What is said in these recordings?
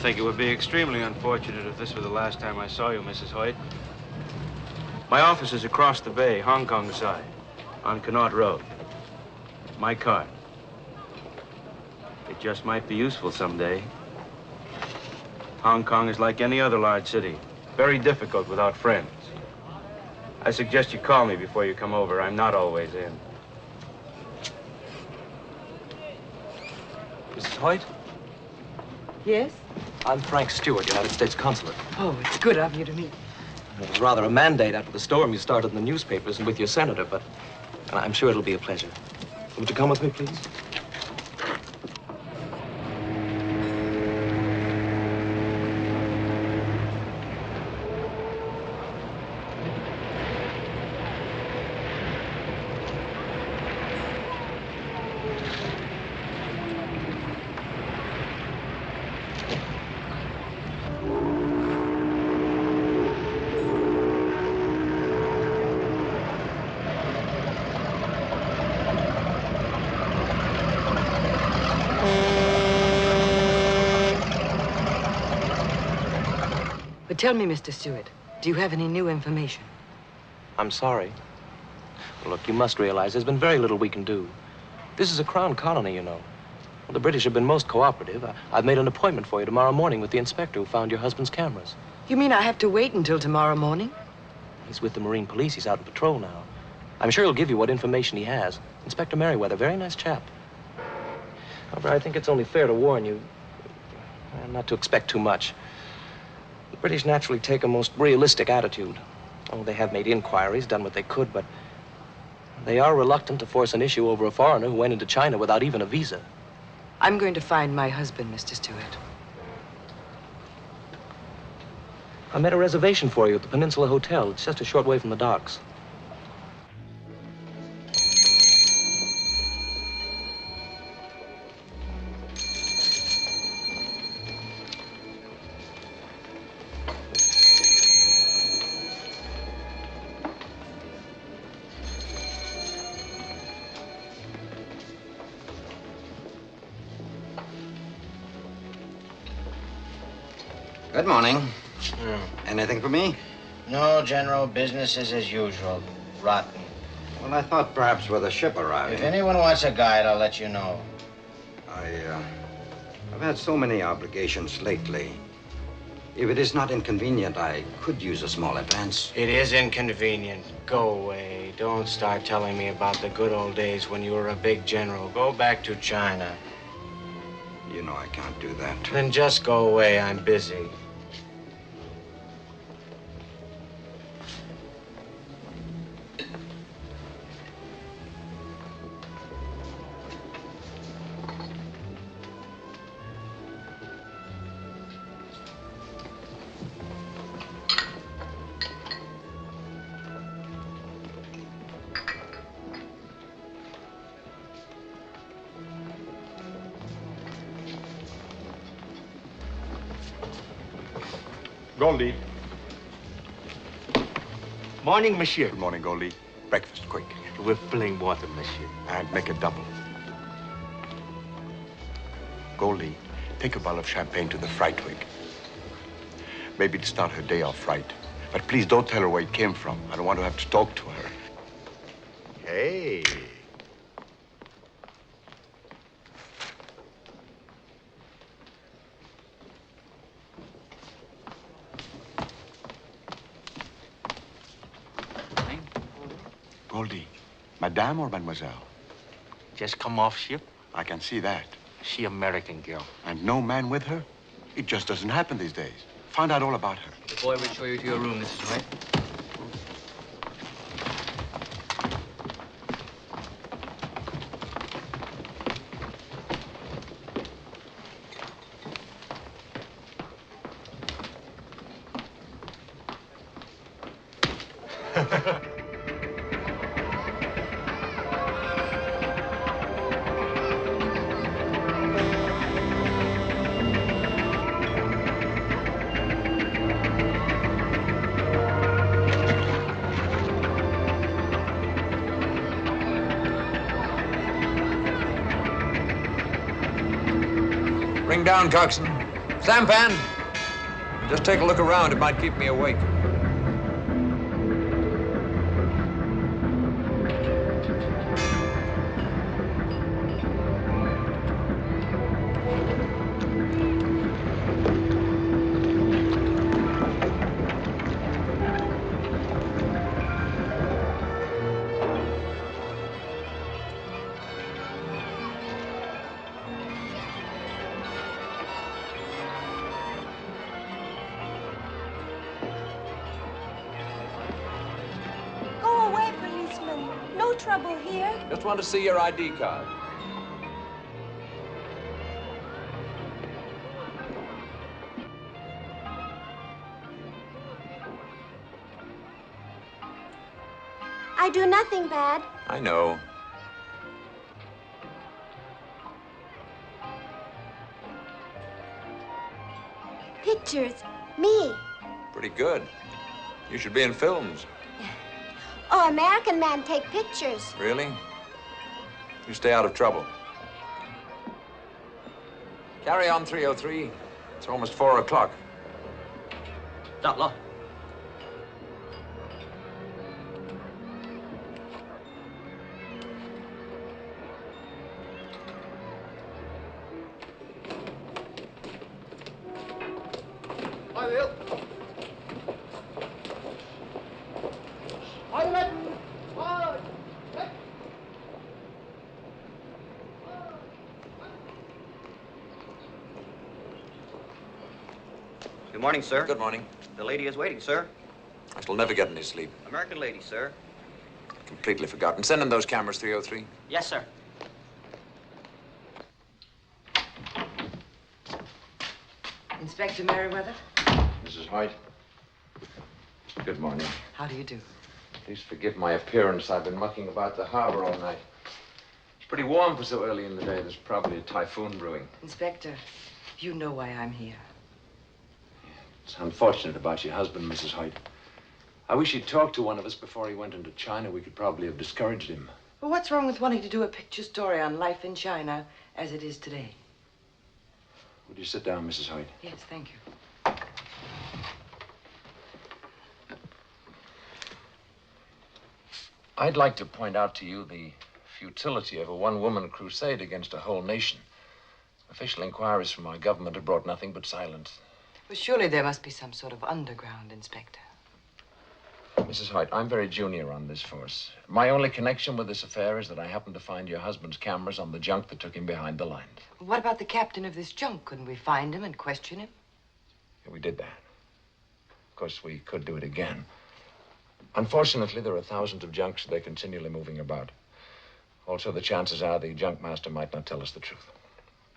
think it would be extremely unfortunate if this were the last time I saw you, Mrs. Hoyt. My office is across the bay, Hong Kong side, on Connaught Road. My card. It just might be useful someday. Hong Kong is like any other large city. Very difficult without friends. I suggest you call me before you come over. I'm not always in. Mrs. Hoyt? Yes? I'm Frank Stewart, United States Consulate. Oh, it's good of you to meet. It was rather a mandate after the storm you started in the newspapers and with your senator, but I'm sure it'll be a pleasure. Would you come with me, please? But tell me, Mr. Stewart, do you have any new information? I'm sorry. Look, you must realize there's been very little we can do. This is a crown colony, you know. Well, the British have been most cooperative. I've made an appointment for you tomorrow morning with the inspector who found your husband's cameras. You mean I have to wait until tomorrow morning? He's with the Marine Police. He's out on patrol now. I'm sure he'll give you what information he has. Inspector Merryweather, very nice chap. However, I think it's only fair to warn you not to expect too much. The British naturally take a most realistic attitude. Oh, they have made inquiries, done what they could, but they are reluctant to force an issue over a foreigner who went into China without even a visa. I'm going to find my husband, Mr. Stewart. I made a reservation for you at the Peninsula Hotel. It's just a short way from the docks. Good morning. Anything for me? No, General. Business is as usual. Rotten. Well, I thought perhaps with a ship arriving. If anyone wants a guide, I'll let you know. I've had so many obligations lately. If it is not inconvenient, I could use a small advance. It is inconvenient. Go away. Don't start telling me about the good old days when you were a big general. Go back to China. You know I can't do that. Then just go away. I'm busy. Goldie. Morning, monsieur. Good morning, Goldie. Breakfast, quick. With plain water, monsieur. And make it double. Goldie, take a bottle of champagne to the fright wig. Maybe to start her day off right. But please don't tell her where it came from. I don't want to have to talk to her. Hey. Goldie, Madame or Mademoiselle? Just come off ship. I can see that. She American girl. And no man with her? It just doesn't happen these days. Find out all about her. The boy will show you to your room, Mrs. Hoyt. Bring down, coxswain. Sampan, just take a look around. It might keep me awake. Just want to see your ID card. I do nothing bad. I know. Pictures. Me. Pretty good. You should be in films. Oh, American man take pictures. Really? You stay out of trouble. Carry on, 303. It's almost 4 o'clock. Doctor. Hi, Will. Hi, Will. Hi. Good morning, sir. Good morning. The lady is waiting, sir. I shall never get any sleep. American lady, sir. Completely forgotten. Send in those cameras, 303. Yes, sir. Inspector Merryweather? Mrs. Hoyt. Good morning. How do you do? Please forgive my appearance. I've been mucking about the harbor all night. It's pretty warm for so early in the day. There's probably a typhoon brewing. Inspector, you know why I'm here. It's unfortunate about your husband, Mrs. Hoyt. I wish he'd talked to one of us before he went into China. We could probably have discouraged him. Well, what's wrong with wanting to do a picture story on life in China as it is today? Would you sit down, Mrs. Hoyt? Yes, thank you. I'd like to point out to you the futility of a one-woman crusade against a whole nation. Official inquiries from our government have brought nothing but silence. Well, surely there must be some sort of underground, Inspector. Mrs. Hoyt, I'm very junior on this force. My only connection with this affair is that I happened to find your husband's cameras on the junk that took him behind the lines. What about the captain of this junk? Couldn't we find him and question him? Yeah, we did that. Of course, we could do it again. Unfortunately, there are thousands of junks. They're continually moving about. Also, the chances are the junk master might not tell us the truth.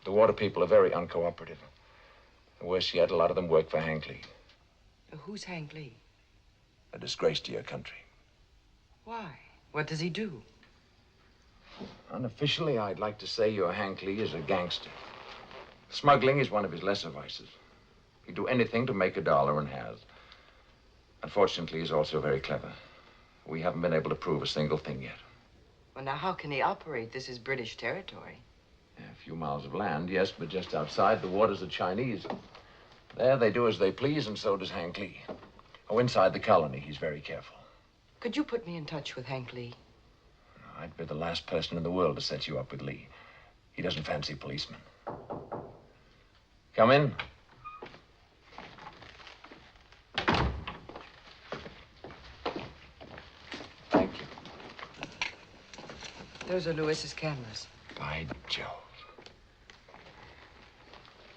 The water people are very uncooperative. Worse yet, a lot of them work for Hank Lee. Who's Hank Lee? A disgrace to your country. Why? What does he do? Unofficially, I'd like to say your Hank Lee is a gangster. Smuggling is one of his lesser vices. He'd do anything to make a dollar and has. Unfortunately, he's also very clever. We haven't been able to prove a single thing yet. Well, now, how can he operate? This is British territory. A few miles of land, yes, but just outside, the waters are Chinese. There, they do as they please, and so does Hank Lee. Oh, inside the colony, he's very careful. Could you put me in touch with Hank Lee? I'd be the last person in the world to set you up with Lee. He doesn't fancy policemen. Come in. Thank you. Those are Lewis's cameras. By Jove.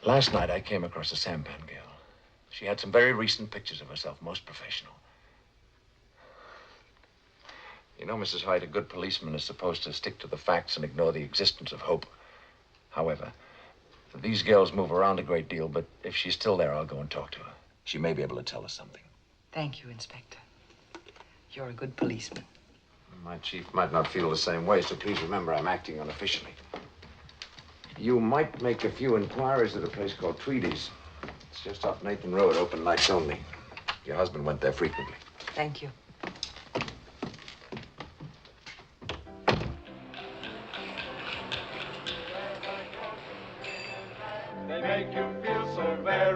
Last night, I came across a sampan girl. She had some very recent pictures of herself, most professional. You know, Mrs. Hoyt, a good policeman is supposed to stick to the facts and ignore the existence of hope. However, these girls move around a great deal, but if she's still there, I'll go and talk to her. She may be able to tell us something. Thank you, Inspector. You're a good policeman. My chief might not feel the same way, so please remember I'm acting unofficially. You might make a few inquiries at a place called Tweedy's. It's just off Nathan Road, open nights only. Your husband went there frequently. Thank you. They make you feel so very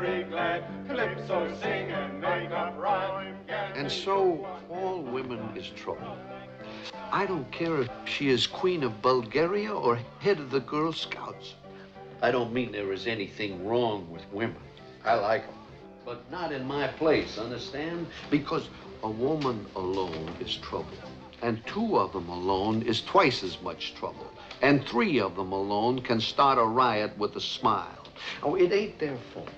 So sing and make up rhyme. And so all women is trouble. I don't care if she is Queen of Bulgaria or head of the Girl Scouts. I don't mean there is anything wrong with women. I like them. But not in my place, understand? Because a woman alone is trouble. And 2 of them alone is twice as much trouble. And 3 of them alone can start a riot with a smile. Oh, it ain't their fault.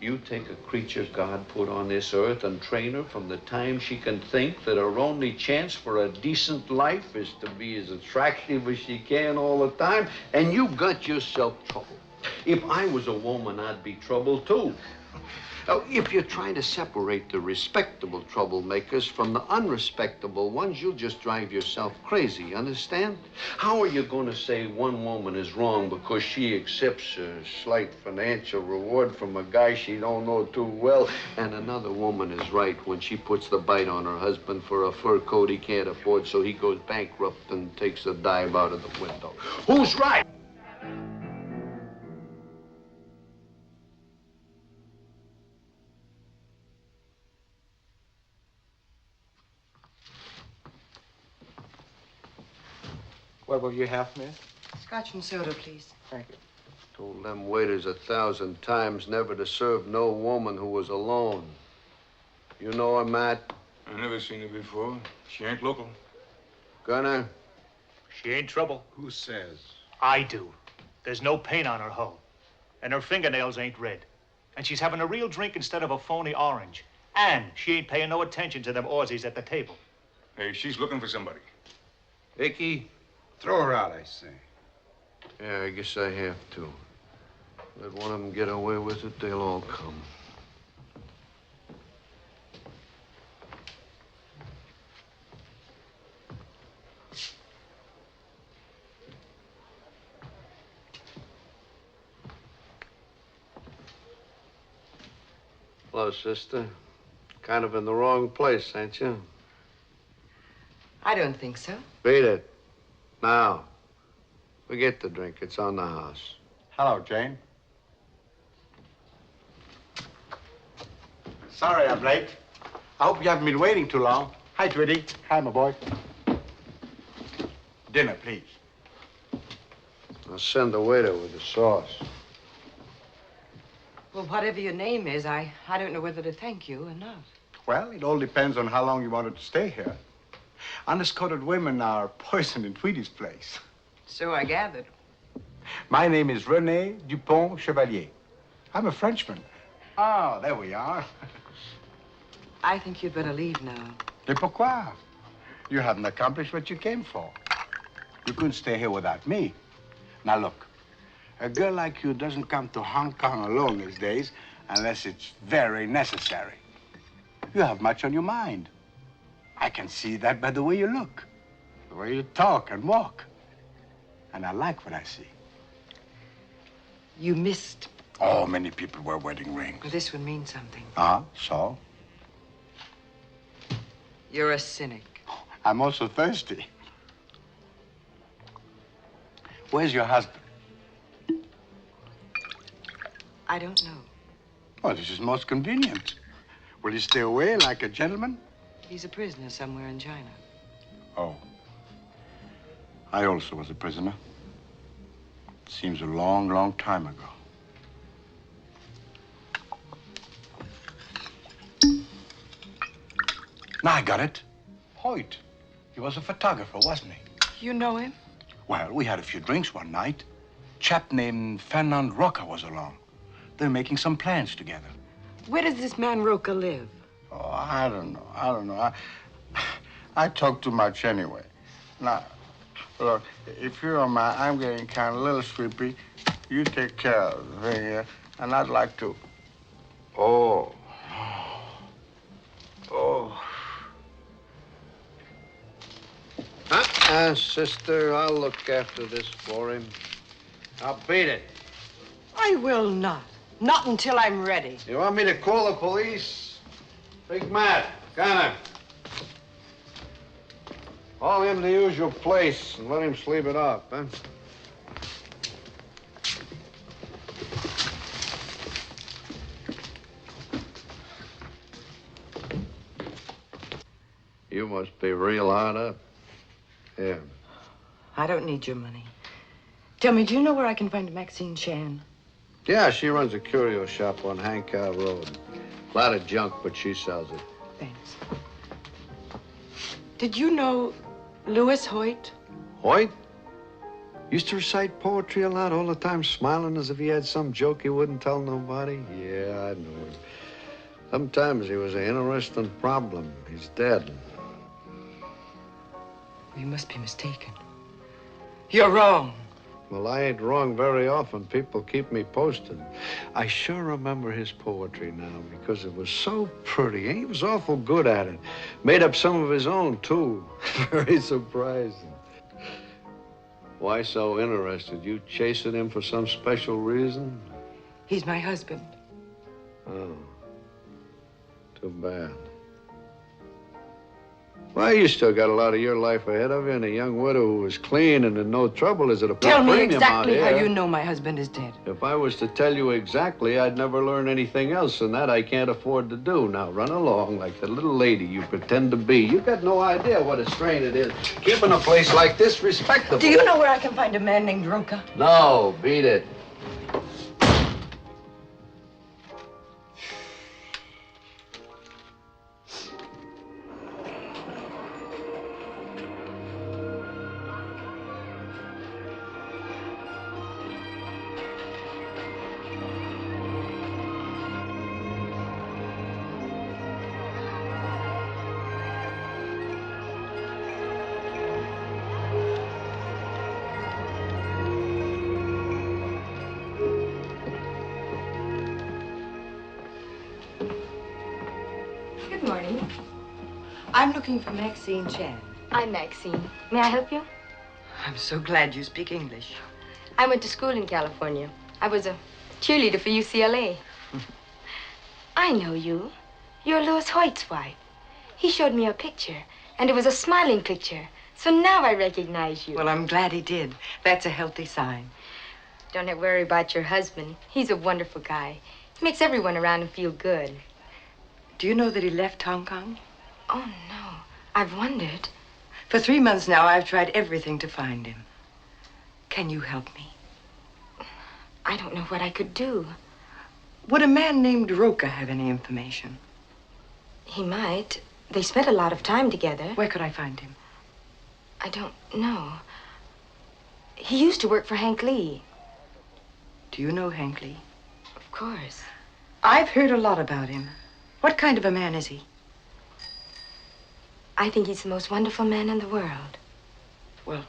You take a creature God put on this earth and train her from the time she can think that her only chance for a decent life is to be as attractive as she can all the time, and you got yourself trouble. If I was a woman, I'd be trouble too. If you're trying to separate the respectable troublemakers from the unrespectable ones, you'll just drive yourself crazy, understand? How are you going to say one woman is wrong because she accepts a slight financial reward from a guy she don't know too well, and another woman is right when she puts the bite on her husband for a fur coat he can't afford, so he goes bankrupt and takes a dive out of the window? Who's right? What will you have, miss? Scotch and soda, please. Thank you. Told them waiters 1,000 times never to serve no woman who was alone. You know her, Matt? I never seen her before. She ain't local. Gunner? She ain't trouble. Who says? I do. There's no paint on her hull. And her fingernails ain't red. And she's having a real drink instead of a phony orange. And she ain't paying no attention to them Aussies at the table. Hey, she's looking for somebody. Icky? Throw her out, I say. Yeah, I guess I have to. Let one of them get away with it, they'll all come. Hello, sister. Kind of in the wrong place, ain't you? I don't think so. Beat it. Now, forget the drink. It's on the house. Hello, Jane. Sorry I'm late. I hope you haven't been waiting too long. Hi, Twitty. Hi, my boy. Dinner, please. I'll send the waiter with the sauce. Well, whatever your name is, I don't know whether to thank you or not. Well, it all depends on how long you wanted to stay here. Honest-coated women are poison in Tweedy's place. So I gathered. My name is René Dupont Chevalier. I'm a Frenchman. Ah, there we are. I think you'd better leave now. Et pourquoi? You haven't accomplished what you came for. You couldn't stay here without me. Now, look. A girl like you doesn't come to Hong Kong alone these days unless it's very necessary. You have much on your mind. I can see that by the way you look, the way you talk and walk. And I like what I see. You missed. Oh, many people wear wedding rings. Well, this would mean something. So? You're a cynic. I'm also thirsty. Where's your husband? I don't know. Well, this is most convenient. Will you stay away like a gentleman? He's a prisoner somewhere in China. Oh. I also was a prisoner. Seems a long, long time ago. Now I got it. Hoyt. He was a photographer, wasn't he? You know him? Well, we had a few drinks one night. Chap named Fernand Rocha was along. They're making some plans together. Where does this man Rocha live? Oh, I don't know. I talk too much anyway. Now, look, if you don't mind, I'm getting kind of a little sleepy. You take care of the thing here, and I'd like to... Oh. Sister, I'll look after this for him. I'll beat it. I will not. Not until I'm ready. You want me to call the police? Big Matt, Gann. Haul him to the usual place and let him sleep it off, huh? You must be real hard up. Yeah. I don't need your money. Tell me, do you know where I can find Maxine Chan? Yeah, she runs a curio shop on Hancock Road. A lot of junk, but she sells it. Thanks. Did you know Louis Hoyt? Hoyt? Used to recite poetry a lot, all the time smiling as if he had some joke he wouldn't tell nobody. Yeah, I know him. Sometimes he was an interesting problem. He's dead. You must be mistaken. You're wrong. Well, I ain't wrong very often. People keep me posted. I sure remember his poetry now because it was so pretty. He was awful good at it. Made up some of his own, too. Very surprising. Why so interested? You chasing him for some special reason? He's my husband. Oh. Too bad. Well, you still got a lot of your life ahead of you, and a young widow who was clean and in no trouble is at a Tell me premium exactly out how here. you know my husband is dead. If I was to tell you exactly, I'd never learn anything else, and that I can't afford to do. Now, run along like the little lady you pretend to be. You got no idea what a strain it is keeping a place like this respectable. Do you know where I can find a man named Rocha? No, beat it. Good morning. I'm looking for Maxine Chan. I'm Maxine. May I help you? I'm so glad you speak English. I went to school in California. I was a cheerleader for UCLA. I know you. You're Louis Hoyt's wife. He showed me a picture, and it was a smiling picture. So now I recognize you. Well, I'm glad he did. That's a healthy sign. Don't have to worry about your husband. He's a wonderful guy. He makes everyone around him feel good. Do you know that he left Hong Kong? Oh, no. I've wondered. For 3 months now, I've tried everything to find him. Can you help me? I don't know what I could do. Would a man named Rocha have any information? He might. They spent a lot of time together. Where could I find him? I don't know. He used to work for Hank Lee. Do you know Hank Lee? Of course. I've heard a lot about him. What kind of a man is he? I think he's the most wonderful man in the world. Well,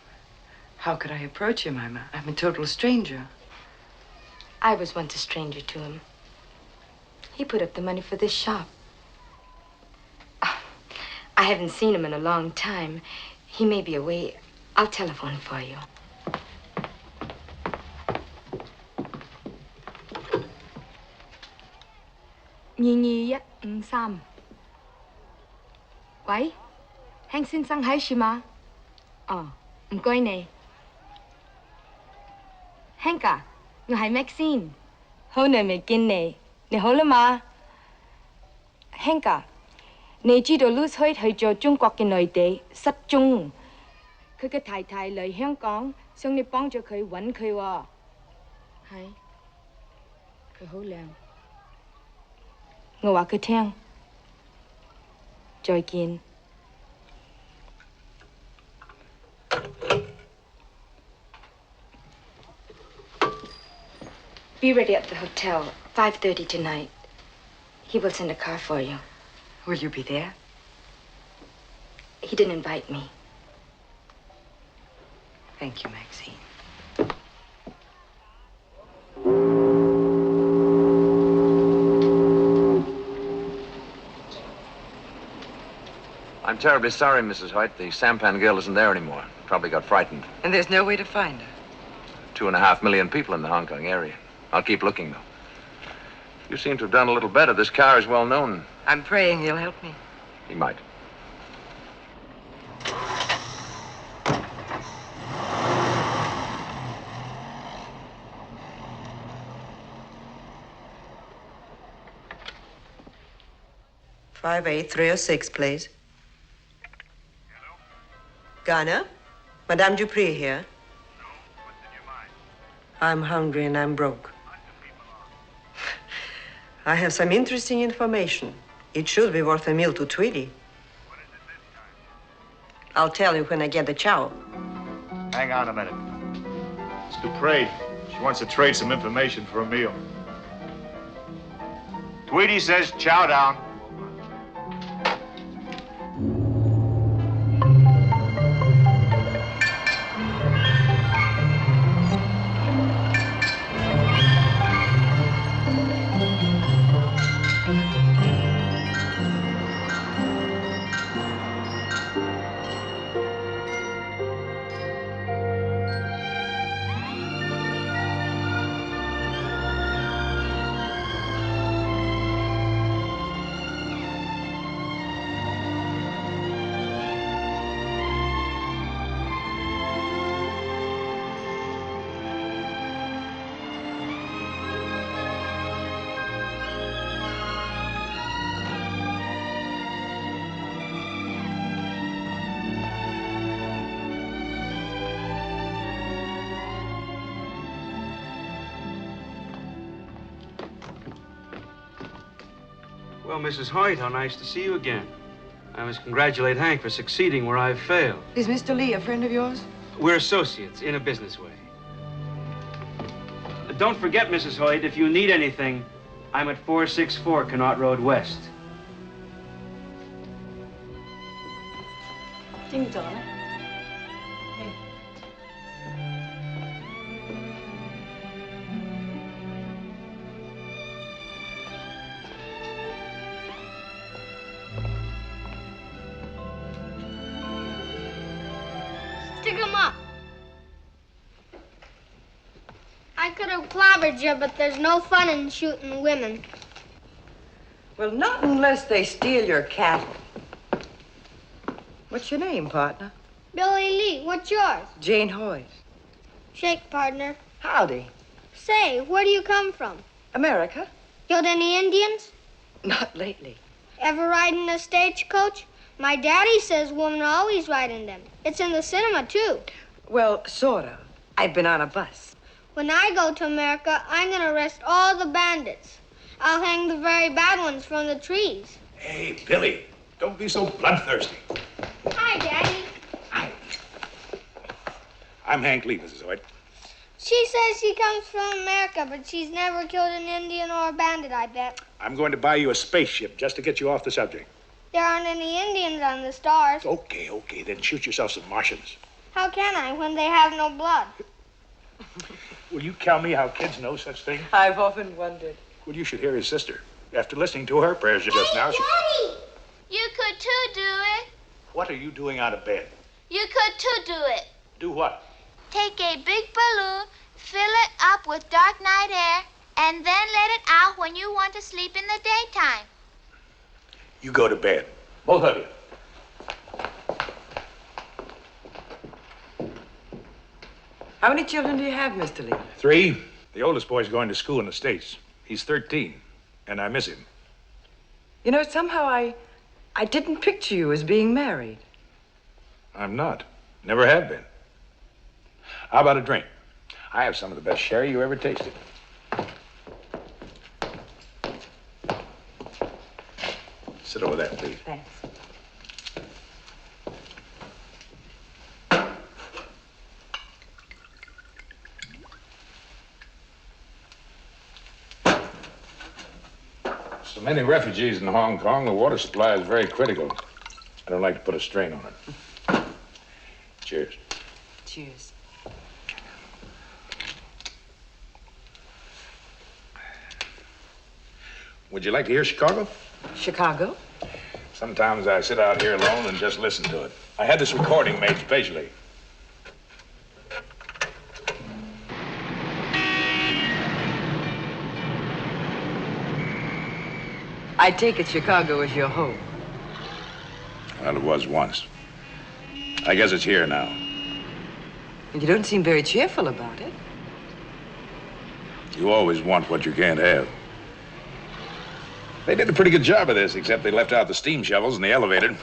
how could I approach him? I'm a total stranger. I was once a stranger to him. He put up the money for this shop. I haven't seen him in a long time. He may be away. I'll telephone for you.喂, 興先生喺樹嘛？哦，唔該你。Hank啊，我係 Maxine，好耐未見你，你好啦嘛 ？Hank啊，你知道 Louis Hoyt 去咗中國嘅內地失蹤，佢嘅太太嚟香港，想你幫助佢揾佢喎。係，佢好靚。我話佢聽，再見。Be ready at the hotel, 5:30 tonight. He will send a car for you. Will you be there? He didn't invite me. Thank you, Maxine. I'm terribly sorry, Mrs. Hoyt. The sampan girl isn't there anymore. Probably got frightened. And there's no way to find her? 2.5 million people in the Hong Kong area. I'll keep looking, though. You seem to have done a little better. This car is well known. I'm praying he'll help me. He might. Five 306, please. Ghana? Madame Dupree here. I'm hungry and I'm broke. I have some interesting information. It should be worth a meal to Tweety. I'll tell you when I get the chow. Hang on a minute. It's Dupree. She wants to trade some information for a meal. Tweety says chow down. Well, Mrs. Hoyt, how nice to see you again. I must congratulate Hank for succeeding where I've failed. Is Mr. Lee a friend of yours? We're associates in a business way. Don't forget, Mrs. Hoyt, if you need anything, I'm at 464 Connaught Road West. Ding dong. Stick 'em up. I could have clobbered you, but there's no fun in shooting women. Well, not unless they steal your cattle. What's your name, partner? Billy Lee, what's yours? Jane Hoyt. Shake, partner. Howdy. Say, where do you come from? America? Killed any Indians? Not lately. Ever ride in a stagecoach? My daddy says women always ride in them. It's in the cinema, too. Well, sort of. I've been on a bus. When I go to America, I'm going to arrest all the bandits. I'll hang the very bad ones from the trees. Hey, Billy, don't be so bloodthirsty. Hi, Daddy. I'm Hank Lee, Mrs. Hoyt. She says she comes from America, but she's never killed an Indian or a bandit, I bet. I'm going to buy you a spaceship just to get you off the subject. There aren't any Indians on the stars. Okay, then shoot yourself some Martians. How can I when they have no blood? Will you tell me how kids know such things? I've often wondered. Well, you should hear his sister. After listening to her prayers just now, Daddy! You could too do it. What are you doing out of bed? You could too do it. Do what? Take a big balloon, fill it up with dark night air, and then let it out when you want to sleep in the daytime. You go to bed. Both of you. How many children do you have, Mr. Lee? 3. The oldest boy's going to school in the States. He's 13, and I miss him. You know, somehow I didn't picture you as being married. I'm not. Never have been. How about a drink? I have some of the best sherry you ever tasted. Sit over there, please. Thanks. So many refugees in Hong Kong, the water supply is very critical. I don't like to put a strain on it. Cheers. Cheers. Would you like to hear Chicago? Chicago? Sometimes I sit out here alone and just listen to it. I had this recording made specially. I take it Chicago is your home. Well, it was once. I guess it's here now. And you don't seem very cheerful about it. You always want what you can't have. They did a pretty good job of this, except they left out the steam shovels and the elevator.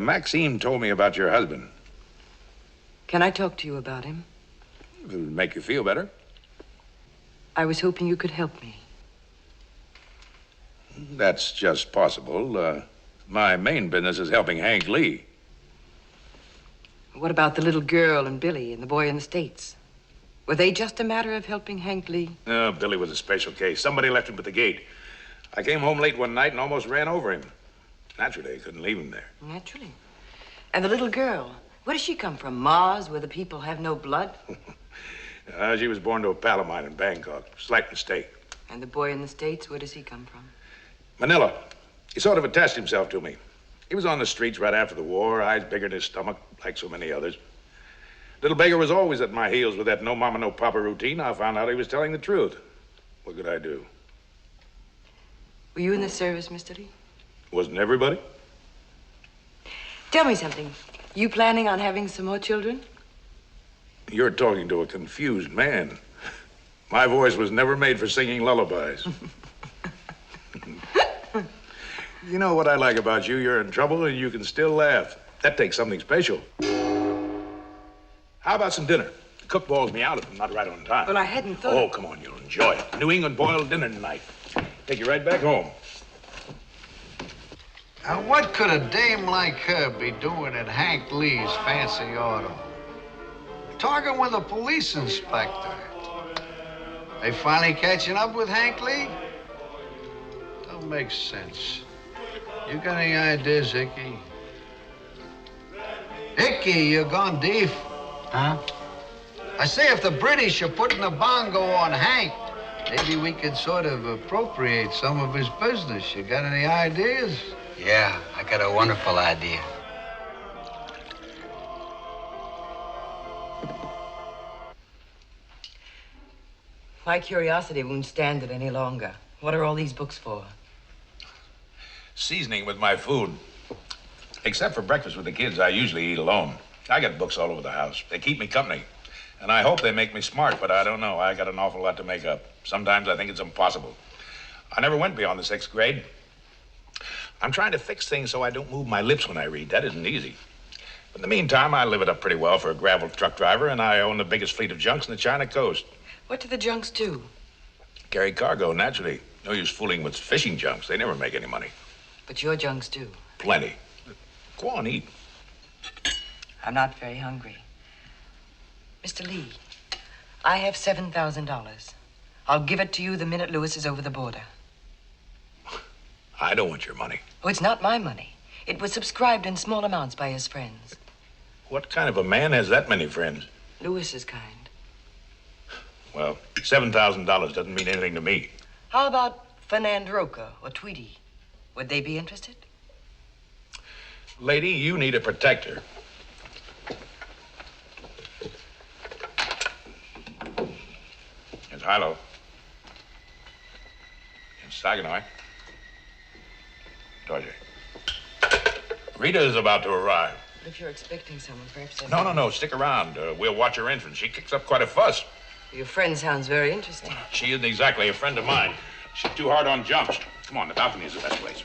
Maxime told me about your husband. Can I talk to you about him? It'll make you feel better. I was hoping you could help me. That's just possible. My main business is helping Hank Lee. What about the little girl and Billy and the boy in the States? Were they just a matter of helping Hank Lee? Billy was a special case. Somebody left him at the gate. I came home late one night and almost ran over him. Naturally, I couldn't leave him there. Naturally. And the little girl, where does she come from? Mars, where the people have no blood? She was born to a pal of mine in Bangkok. Slight mistake. And the boy in the States, where does he come from? Manila. He sort of attached himself to me. He was on the streets right after the war, eyes bigger than his stomach, like so many others. Little beggar was always at my heels with that no mama, no papa routine. I found out he was telling the truth. What could I do? Were you in the service, Mr. Lee? Wasn't everybody? Tell me something. You planning on having some more children? You're talking to a confused man. My voice was never made for singing lullabies. You know what I like about you? You're in trouble and you can still laugh. That takes something special. How about some dinner? The cook balls me out if I'm not right on time. Well, I hadn't thought... Oh, come on, you'll enjoy it. New England boiled dinner tonight. Take you right back home. Now, what could a dame like her be doing at Hank Lee's fancy auto? Talking with a police inspector. They finally catching up with Hank Lee? Don't make sense. You got any ideas, Icky? Icky, you're gone deaf. Huh? I say if the British are putting a bongo on Hank, maybe we could sort of appropriate some of his business. You got any ideas? Yeah, I got a wonderful idea. My curiosity won't stand it any longer. What are all these books for? Seasoning with my food. Except for breakfast with the kids, I usually eat alone. I got books all over the house. They keep me company. And I hope they make me smart, but I don't know. I got an awful lot to make up. Sometimes I think it's impossible. I never went beyond the 6th grade. I'm trying to fix things so I don't move my lips when I read. That isn't easy. But in the meantime, I live it up pretty well for a gravel truck driver, and I own the biggest fleet of junks in the China coast. What do the junks do? Carry cargo, naturally. No use fooling with fishing junks. They never make any money. But your junks do. Plenty. Go on, eat. I'm not very hungry. Mr. Lee, I have $7,000. I'll give it to you the minute Lewis is over the border. I don't want your money. Oh, it's not my money. It was subscribed in small amounts by his friends. What kind of a man has that many friends? Lewis's kind. Well, $7,000 doesn't mean anything to me. How about Fernand Rocha or Tweedy? Would they be interested? Lady, you need a protector. It's Hilo. It's Saganoi. Torje. Rita is about to arrive. If you're expecting someone, perhaps... No. Stick around. We'll watch her entrance. She kicks up quite a fuss. Your friend sounds very interesting. She isn't exactly a friend of mine. She's too hard on jumps. Come on, the balcony is the best place.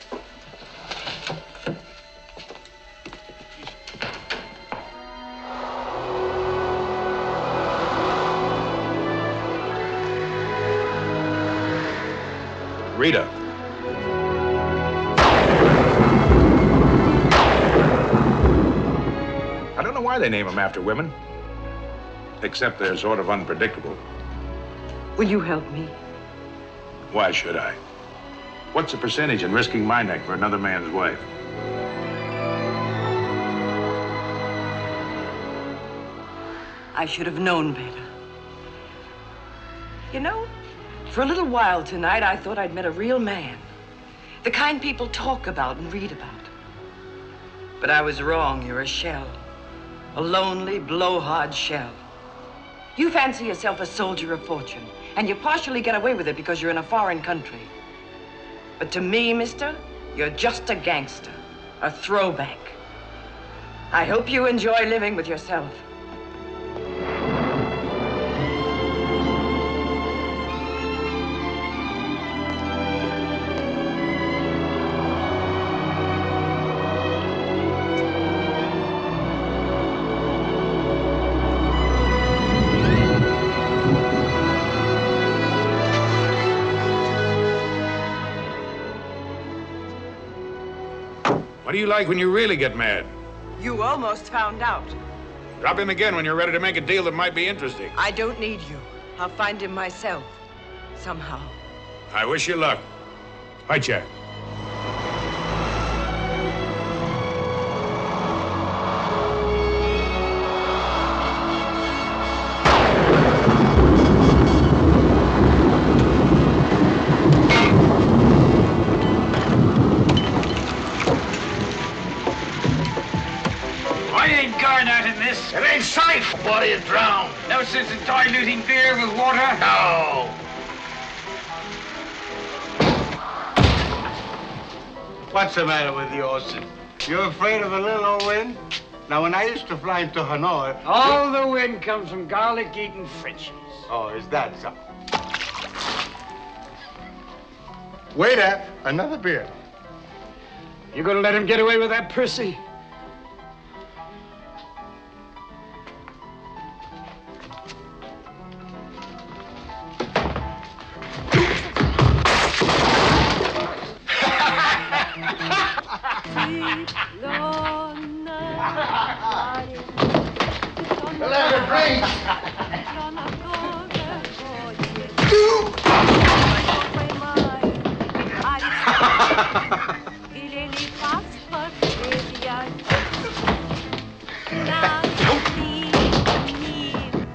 Rita. I don't know why they name them after women. Except they're sort of unpredictable. Will you help me? Why should I? What's the percentage in risking my neck for another man's wife? I should have known better. You know, for a little while tonight, I thought I'd met a real man. The kind people talk about and read about. But I was wrong. You're a shell. A lonely, blowhard shell. You fancy yourself a soldier of fortune, and you partially get away with it because you're in a foreign country. But to me, mister, you're just a gangster, a throwback. I hope you enjoy living with yourself. What do you like when you really get mad? You almost found out. Drop him again when you're ready to make a deal that might be interesting. I don't need you. I'll find him myself. Somehow. I wish you luck. Hi, Jack. It ain't safe. Body is drowned. No sense in diluting beer with water? No. What's the matter with you, Olsen? You're afraid of a little old wind? Now, when I used to fly into Hanoi... All the wind comes from garlic-eating Frenchies. Oh, is that so? Waiter, another beer. You gonna let him get away with that, Percy? Let her drink.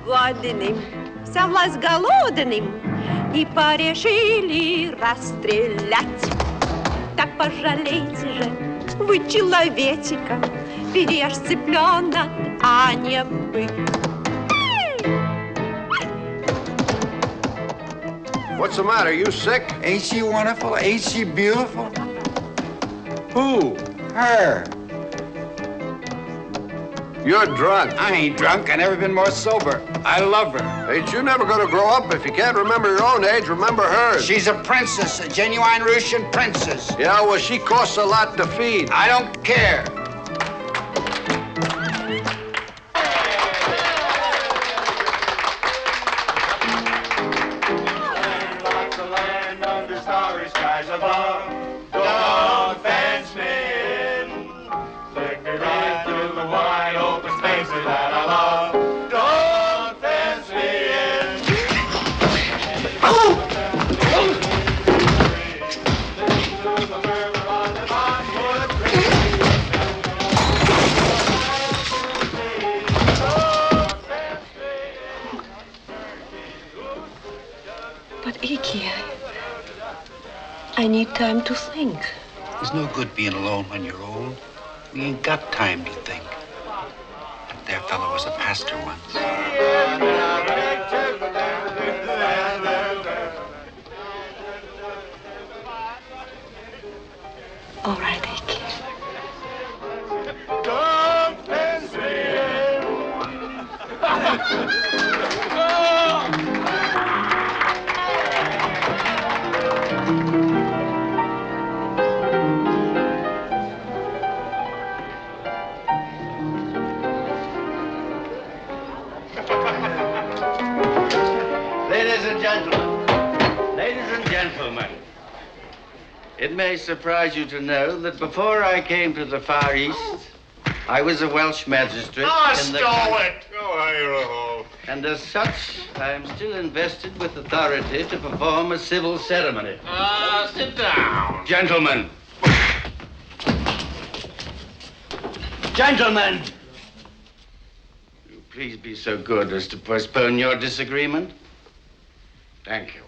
Годным, совлас голодным, и порешили расстрелять. Так пожалейте же вы человечика, ведь я ж цыпленок, а не бык. What's the matter? You sick? Ain't she wonderful? Ain't she beautiful? Who? Her. You're drunk. I ain't drunk. I never been more sober. I love her. Ain't you never gonna grow up? If you can't remember your own age, remember hers. She's a princess, a genuine Russian princess. Yeah, well, she costs a lot to feed. I don't care. Lots of land under starry skies above. Don't fence me in. Take me right through the wide open spaces that I love. Don't fence me in. But Iki, I need time to think. It's no good being alone when you're old. We ain't got time to think. That there fellow was a pastor once. All right, Iki. Don't fence me Ladies and gentlemen, it may surprise you to know that before I came to the Far East, I was a Welsh magistrate in the country. And as such, I am still invested with authority to perform a civil ceremony. Sit down. Gentlemen. Gentlemen! Will you please be so good as to postpone your disagreement? Thank you.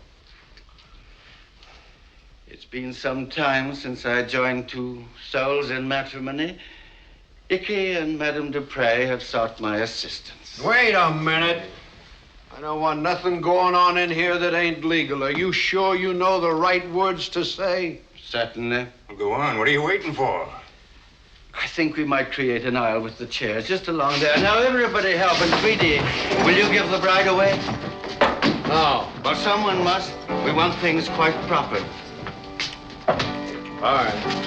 It's been some time since I joined two souls in matrimony. Icky and Madame Dupre have sought my assistance. Wait a minute. I don't want nothing going on in here that ain't legal. Are you sure you know the right words to say? Certainly. Well, go on. What are you waiting for? I think we might create an aisle with the chairs just along there. Now, everybody help. And Tweety, will you give the bride away? No. Well, someone must. We want things quite proper. All right.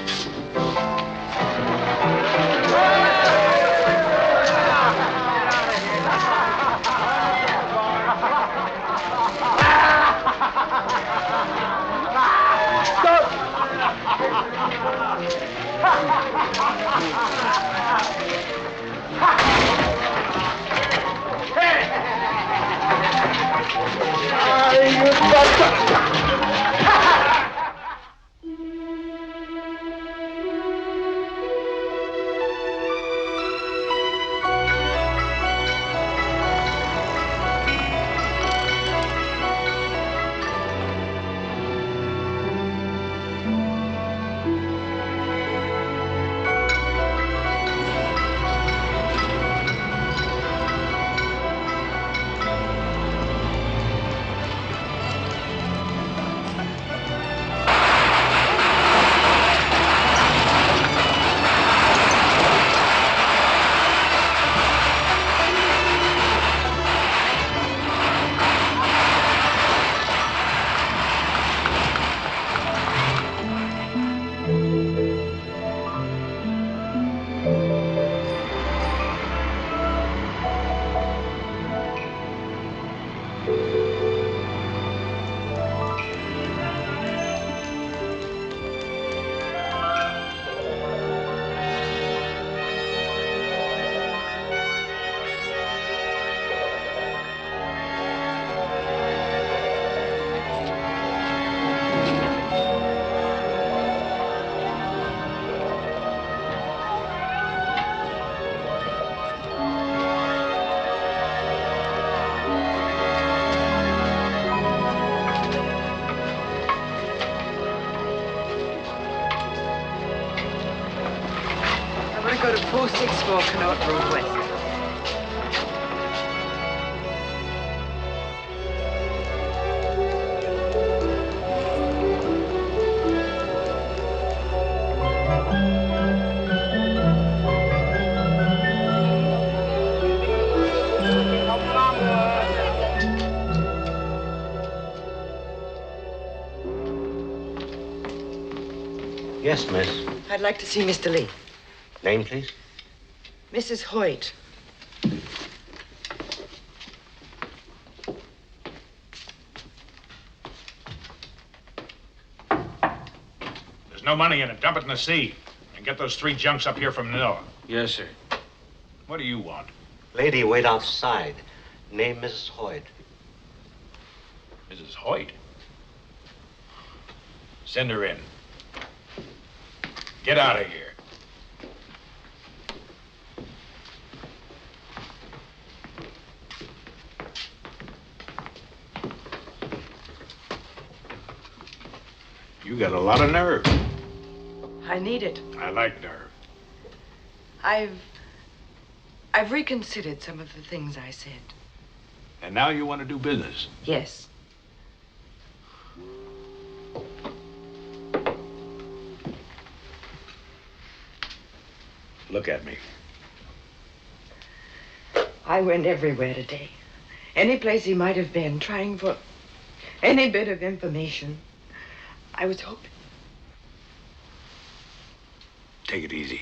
Go to 464 Connaught Road West. Yes, miss. I'd like to see Mr. Lee. Name, please? Mrs. Hoyt. There's no money in it. Dump it in the sea. And get those 3 junks up here from Manila. Yes, sir. What do you want? Lady, wait outside. Name Mrs. Hoyt. Mrs. Hoyt? Send her in. Get out of here. You got a lot of nerve. I need it. I like nerve. I've reconsidered some of the things I said. And now you want to do business? Yes. Look at me. I went everywhere today. Any place he might have been, trying for any bit of information. I was hoping. Take it easy.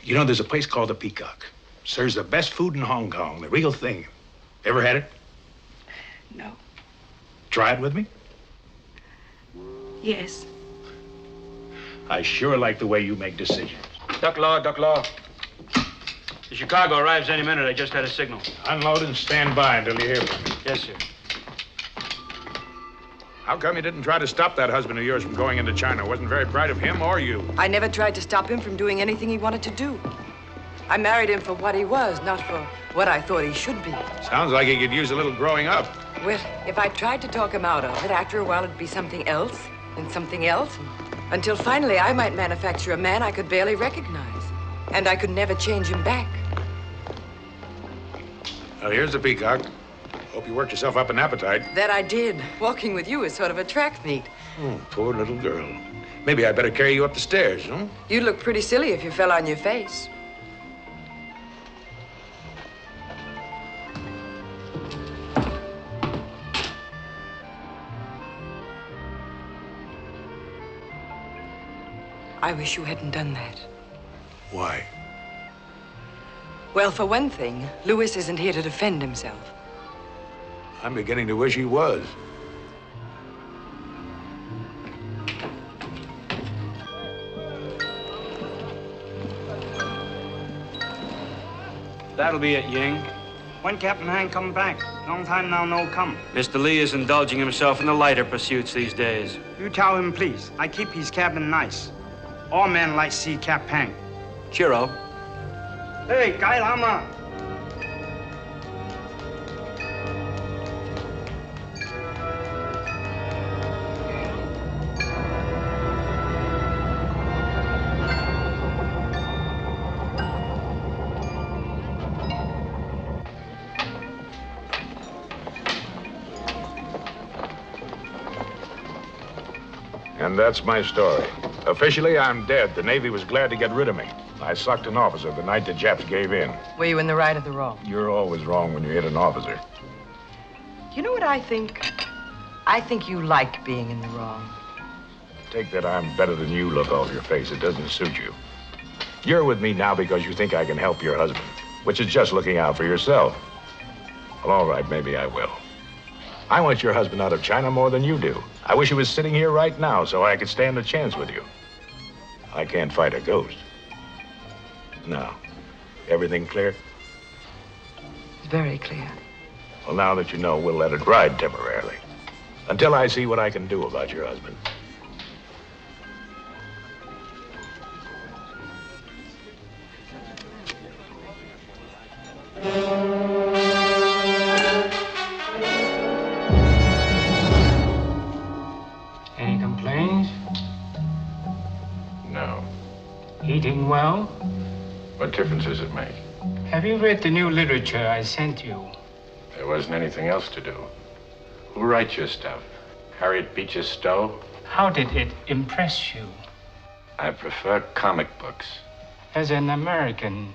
You know, there's a place called the Peacock. Serves the best food in Hong Kong, the real thing. Ever had it? No. Try it with me? Yes. I sure like the way you make decisions. Duck Law, Duck Law. The Chicago arrives any minute. I just had a signal. Unload and stand by until you hear from me. Yes, sir. How come you didn't try to stop that husband of yours from going into China? Wasn't very bright of him or you. I never tried to stop him from doing anything he wanted to do. I married him for what he was, not for what I thought he should be. Sounds like he could use a little growing up. Well, if I tried to talk him out of it, after a while it'd be something else, and something else, until finally I might manufacture a man I could barely recognize. And I could never change him back. Well, here's the Peacock. Hope you worked yourself up an appetite. That I did. Walking with you is sort of a track meet. Oh, poor little girl. Maybe I better carry you up the stairs, huh? You'd look pretty silly if you fell on your face. I wish you hadn't done that. Why? Well, for one thing, Louis isn't here to defend himself. I'm beginning to wish he was. That'll be it, Ying. When Captain Han come back? Long time now no come. Mr. Lee is indulging himself in the lighter pursuits these days. You tell him, please. I keep his cabin nice. All men like see Cap Han. Cheero. Hey, Guy Lama. And that's my story. Officially, I'm dead. The Navy was glad to get rid of me. I sucked an officer the night the Japs gave in. Were you in the right or the wrong? You're always wrong when you hit an officer. You know what I think? I think you like being in the wrong. Take that I'm better than you look off your face. It doesn't suit you. You're with me now because you think I can help your husband, which is just looking out for yourself. Well, all right, maybe I will. I want your husband out of China more than you do. I wish he was sitting here right now so I could stand a chance with you. I can't fight a ghost. Now, everything clear? It's very clear. Well, now that you know, we'll let it ride temporarily. Until I see what I can do about your husband. Any complaints? No. Eating well? What difference does it make? Have you read the new literature I sent you? There wasn't anything else to do. Who writes your stuff? Harriet Beecher Stowe? How did it impress you? I prefer comic books. As an American,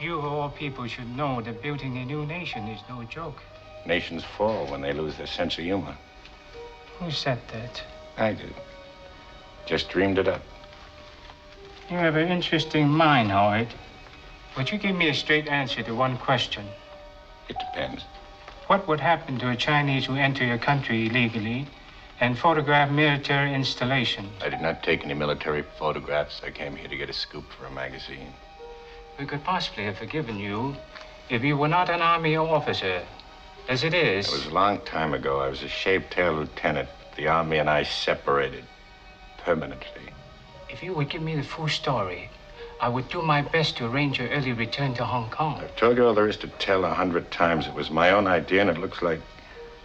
you of all people should know that building a new nation is no joke. Nations fall when they lose their sense of humor. Who said that? I did. Just dreamed it up. You have an interesting mind, Hoyt. Would you give me a straight answer to one question? It depends. What would happen to a Chinese who enter your country illegally and photograph military installations? I did not take any military photographs. I came here to get a scoop for a magazine. We could possibly have forgiven you if you were not an army officer. As it is... It was a long time ago. I was a shaved-tail lieutenant. The army and I separated permanently. If you would give me the full story, I would do my best to arrange your early return to Hong Kong. I've told you all there is to tell 100 times. It was my own idea, and it looks like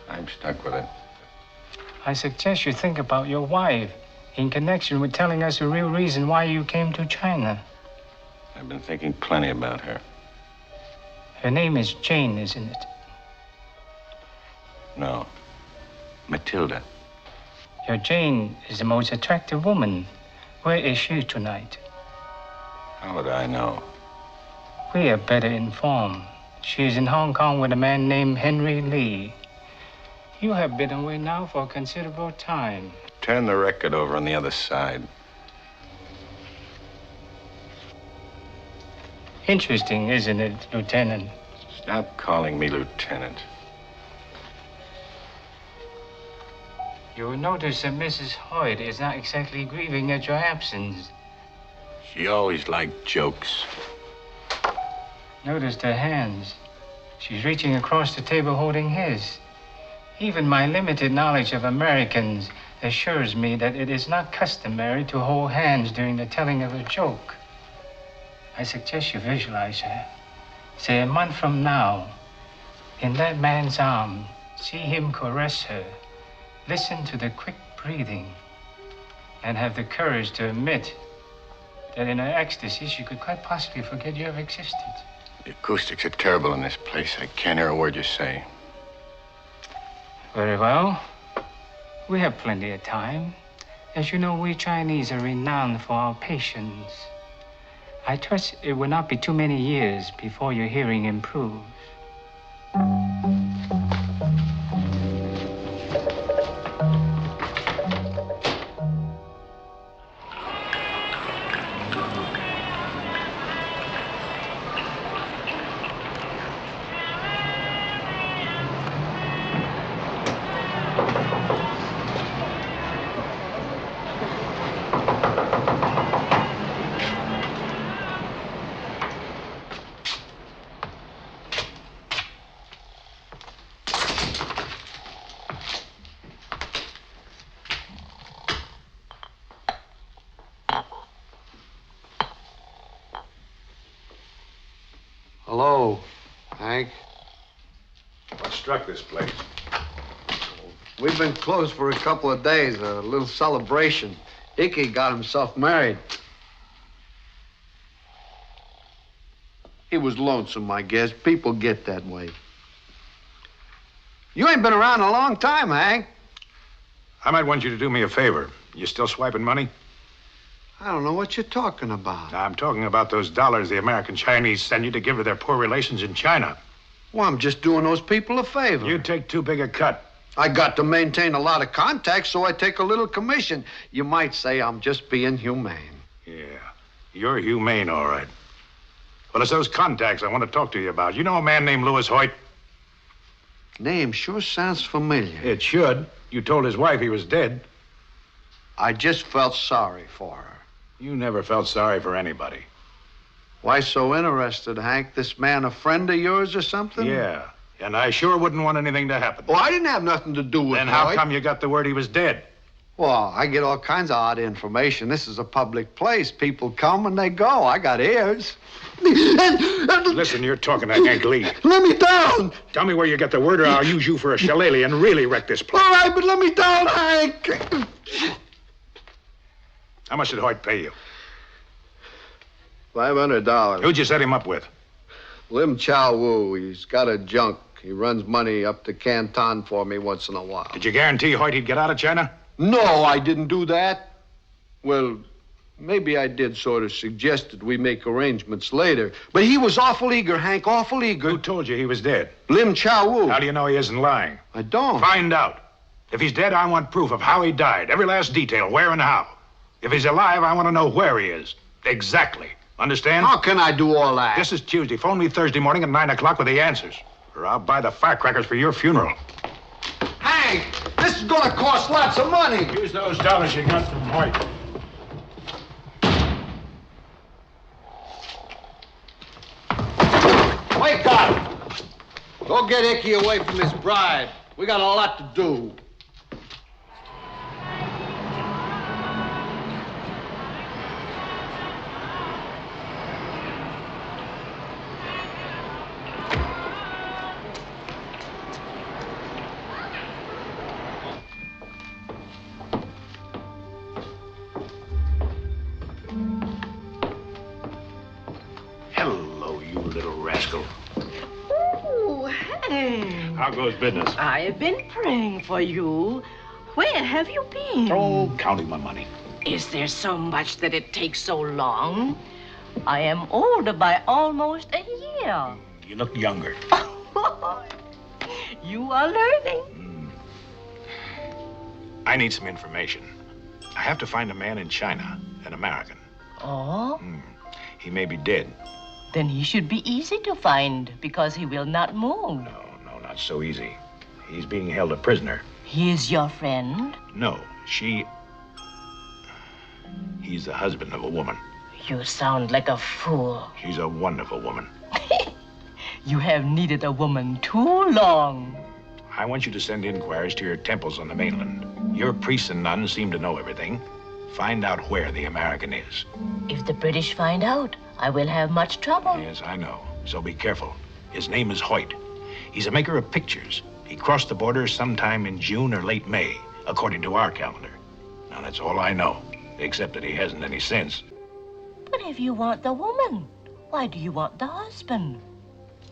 I'm stuck with it. I suggest you think about your wife in connection with telling us the real reason why you came to China. I've been thinking plenty about her. Her name is Jane, isn't it? No. Matilda. Your Jane is the most attractive woman. Where is she tonight? How would I know? We are better informed. She is in Hong Kong with a man named Henry Lee. You have been away now for a considerable time. Turn the record over on the other side. Interesting, isn't it, Lieutenant? Stop calling me Lieutenant. You will notice that Mrs. Hoyt is not exactly grieving at your absence. She always liked jokes. Noticed her hands. She's reaching across the table holding his. Even my limited knowledge of Americans assures me that it is not customary to hold hands during the telling of a joke. I suggest you visualize her. Say a month from now, in that man's arm, see him caress her. Listen to the quick breathing and have the courage to admit that in her ecstasy, she could quite possibly forget you have existed. The acoustics are terrible in this place. I can't hear a word you say. Very well. We have plenty of time. As you know, we Chinese are renowned for our patience. I trust it will not be too many years before your hearing improves. Hello, Hank. What struck this place? We've been closed for a couple of days, a little celebration. Icky got himself married. He was lonesome, I guess. People get that way. You ain't been around a long time, Hank. I might want you to do me a favor. You still swiping money? I don't know what you're talking about. I'm talking about those dollars the American Chinese send you to give to their poor relations in China. Well, I'm just doing those people a favor. You take too big a cut. I got to maintain a lot of contacts, so I take a little commission. You might say I'm just being humane. Yeah, you're humane, all right. Well, it's those contacts I want to talk to you about. You know a man named Louis Hoyt? Name sure sounds familiar. It should. You told his wife he was dead. I just felt sorry for her. You never felt sorry for anybody. Why so interested, Hank? This man a friend of yours or something? Yeah, and I sure wouldn't want anything to happen. Well, I didn't have nothing to do with it. Then how come you got the word he was dead? Well, I get all kinds of odd information. This is a public place. People come and they go. I got ears. Listen, you're talking to Hank Lee. Let me down. Tell me where you get the word or I'll use you for a shillelagh and really wreck this place. All right, but let me down, Hank. How much did Hoyt pay you? $500. Who'd you set him up with? Lim Chow Wu. He's got a junk. He runs money up to Canton for me once in a while. Did you guarantee Hoyt he'd get out of China? No, I didn't do that. Well, maybe I did sort of suggested we make arrangements later. But he was awful eager, Hank, awful eager. Who told you he was dead? Lim Chow Wu. How do you know he isn't lying? I don't. Find out. If he's dead, I want proof of how he died. Every last detail, where and how. If he's alive, I want to know where he is. Exactly. Understand? How can I do all that? This is Tuesday. Phone me Thursday morning at 9 o'clock with the answers. Or I'll buy the firecrackers for your funeral. Hank, this is gonna cost lots of money. Use those dollars you got from Hoyt. Wake up! Go get Icky away from his bride. We got a lot to do. Hello, you little rascal. Oh, Hank. How goes business? I have been praying for you. Where have you been? Oh, counting my money. Is there so much that it takes so long? I am older by almost a year. You look younger. You are learning. I need some information. I have to find a man in China, an American. Oh? He may be dead. Then he should be easy to find because he will not move. No, not so easy. He's being held a prisoner. He is your friend? No, he's the husband of a woman. You sound like a fool. She's a wonderful woman. You have needed a woman too long. I want you to send inquiries to your temples on the mainland. Your priests and nuns seem to know everything. Find out where the American is. If the British find out, I will have much trouble. Yes, I know. So be careful. His name is Hoyt. He's a maker of pictures. He crossed the border sometime in June or late May, according to our calendar. Now, that's all I know, except that he hasn't any sense. But if you want the woman, why do you want the husband?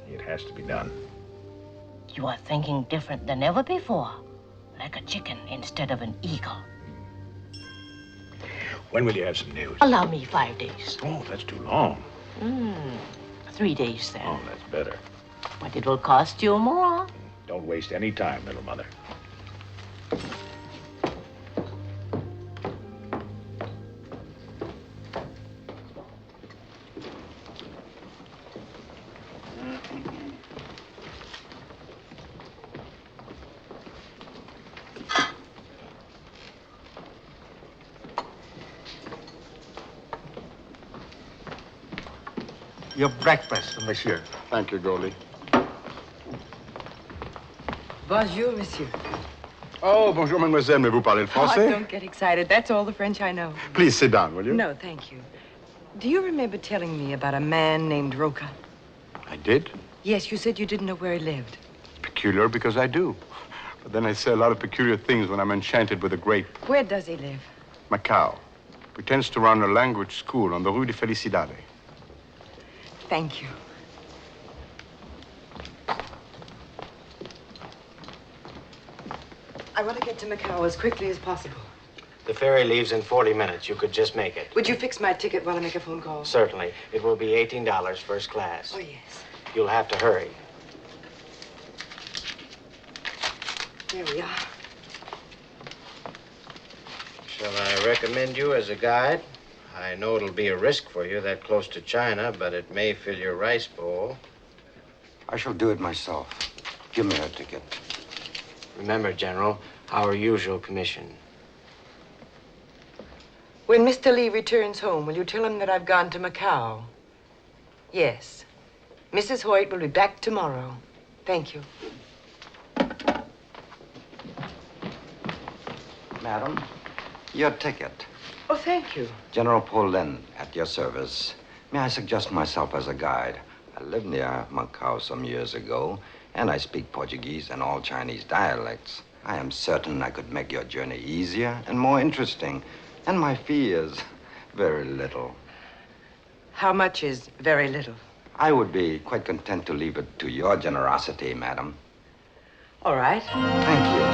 It has to be done. You are thinking different than ever before, like a chicken instead of an eagle. When will you have some news? Allow me 5 days. Oh, that's too long. 3 days then. Oh, that's better. But it will cost you more. Don't waste any time, little mother. Your breakfast, monsieur. Thank you, Goldie. Bonjour, monsieur. Oh, bonjour, mademoiselle. Mais vous parlez le français? Oh, don't get excited. That's all the French I know. Please sit down, will you? No, thank you. Do you remember telling me about a man named Rocha? I did? Yes, you said you didn't know where he lived. Peculiar because I do. But then I say a lot of peculiar things when I'm enchanted with a grape. Where does he live? Macau. Pretends to run a language school on the Rue de Felicidade. Thank you. I want to get to Macau as quickly as possible. The ferry leaves in 40 minutes. You could just make it. Would you fix my ticket while I make a phone call? Certainly. It will be $18 first class. Oh, yes. You'll have to hurry. There we are. Shall I recommend you as a guide? I know it'll be a risk for you that close to China, but it may fill your rice bowl. I shall do it myself. Give me a ticket. Remember, General, our usual commission. When Mr. Lee returns home, will you tell him that I've gone to Macau? Yes. Mrs. Hoyt will be back tomorrow. Thank you. Madam, your ticket. Oh, thank you. General Paulin, at your service. May I suggest myself as a guide? I lived near Macau some years ago, and I speak Portuguese and all Chinese dialects. I am certain I could make your journey easier and more interesting. And my fee is very little. How much is very little? I would be quite content to leave it to your generosity, madam. All right. Thank you.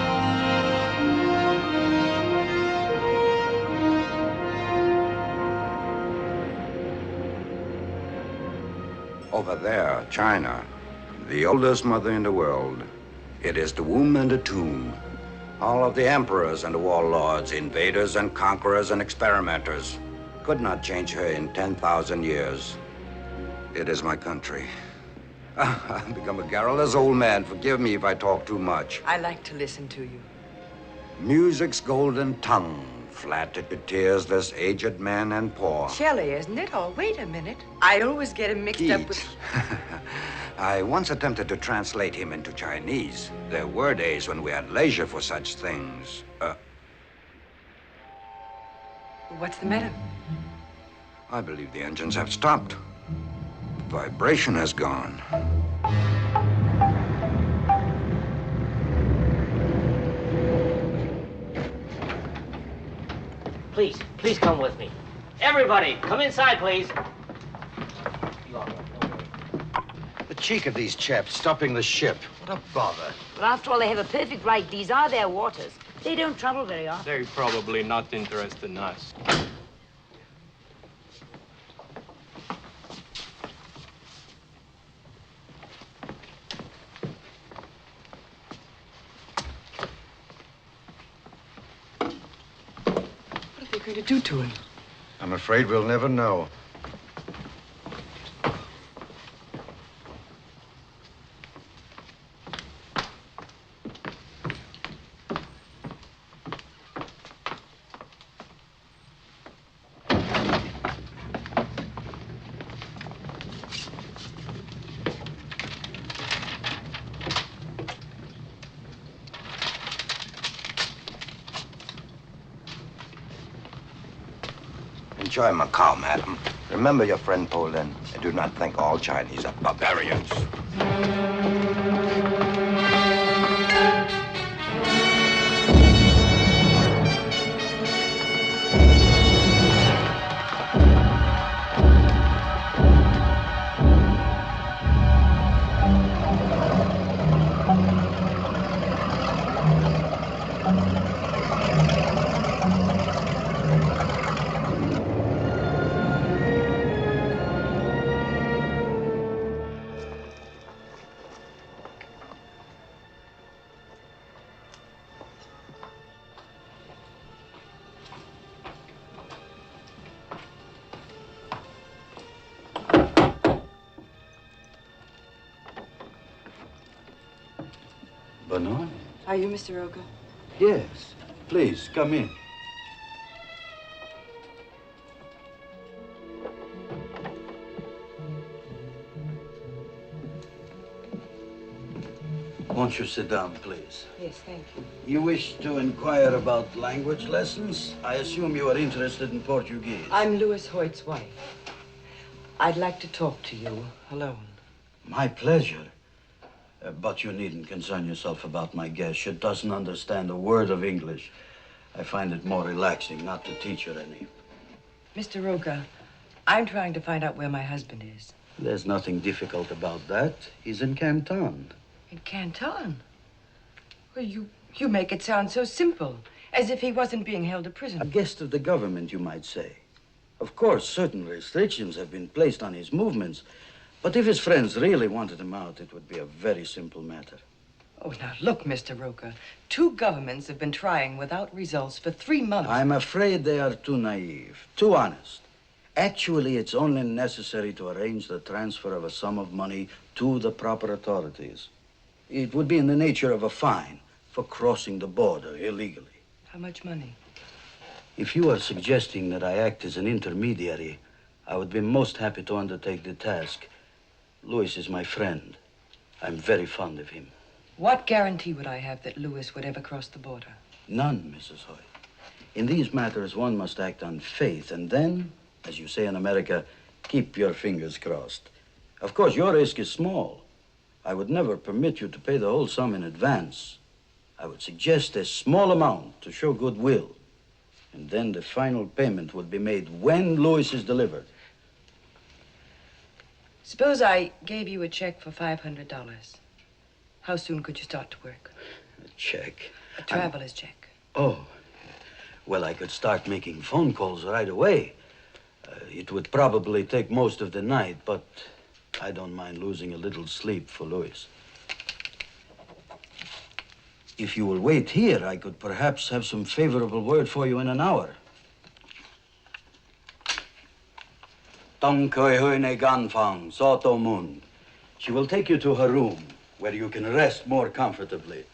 Over there, China, the oldest mother in the world. It is the womb and the tomb. All of the emperors and the warlords, invaders and conquerors and experimenters could not change her in 10,000 years. It is my country. I've become a garrulous old man. Forgive me if I talk too much. I like to listen to you. Music's golden tongue flattered to tears this aged man and poor. Shelley, isn't it? Oh, wait a minute. I always get him mixed up with... I once attempted to translate him into Chinese. There were days when we had leisure for such things. What's the matter? I believe the engines have stopped. The vibration has gone. Please come with me. Everybody, come inside, please. The cheek of these chaps stopping the ship. What a bother. But after all, they have a perfect right. These are their waters. They don't travel very often. They're probably not interested in us. What are they going to do to him? I'm afraid we'll never know. Enjoy Macau, madam. Remember your friend Paulin, and do not think all Chinese are barbarians. Bernard? Are you Mr. Rocha? Yes. Please, come in. Won't you sit down, please? Yes, thank you. You wish to inquire about language lessons? I assume you are interested in Portuguese. I'm Louis Hoyt's wife. I'd like to talk to you alone. My pleasure. But you needn't concern yourself about my guest. She doesn't understand a word of English. I find it more relaxing not to teach her any. Mr. Rocha, I'm trying to find out where my husband is. There's nothing difficult about that. He's in Canton. In Canton? Well, you make it sound so simple, as if he wasn't being held a prisoner. A guest of the government, you might say. Of course, certain restrictions have been placed on his movements, but if his friends really wanted him out, it would be a very simple matter. Oh, now look, Mr. Rocha. 2 governments have been trying without results for 3 months. I'm afraid they are too naive, too honest. Actually, it's only necessary to arrange the transfer of a sum of money to the proper authorities. It would be in the nature of a fine for crossing the border illegally. How much money? If you are suggesting that I act as an intermediary, I would be most happy to undertake the task. Louis is my friend. I'm very fond of him. What guarantee would I have that Louis would ever cross the border? None, Mrs. Hoyt. In these matters, one must act on faith, and then, as you say in America, keep your fingers crossed. Of course, your risk is small. I would never permit you to pay the whole sum in advance. I would suggest a small amount to show goodwill, and then the final payment would be made when Louis is delivered. Suppose I gave you a check for $500. How soon could you start to work? A check? A traveler's check. Oh, well, I could start making phone calls right away. It would probably take most of the night, but I don't mind losing a little sleep for Louis. If you will wait here, I could perhaps have some favorable word for you in an hour. Tong koi hui ne gan fang, soto mun. She will take you to her room, where you can rest more comfortably.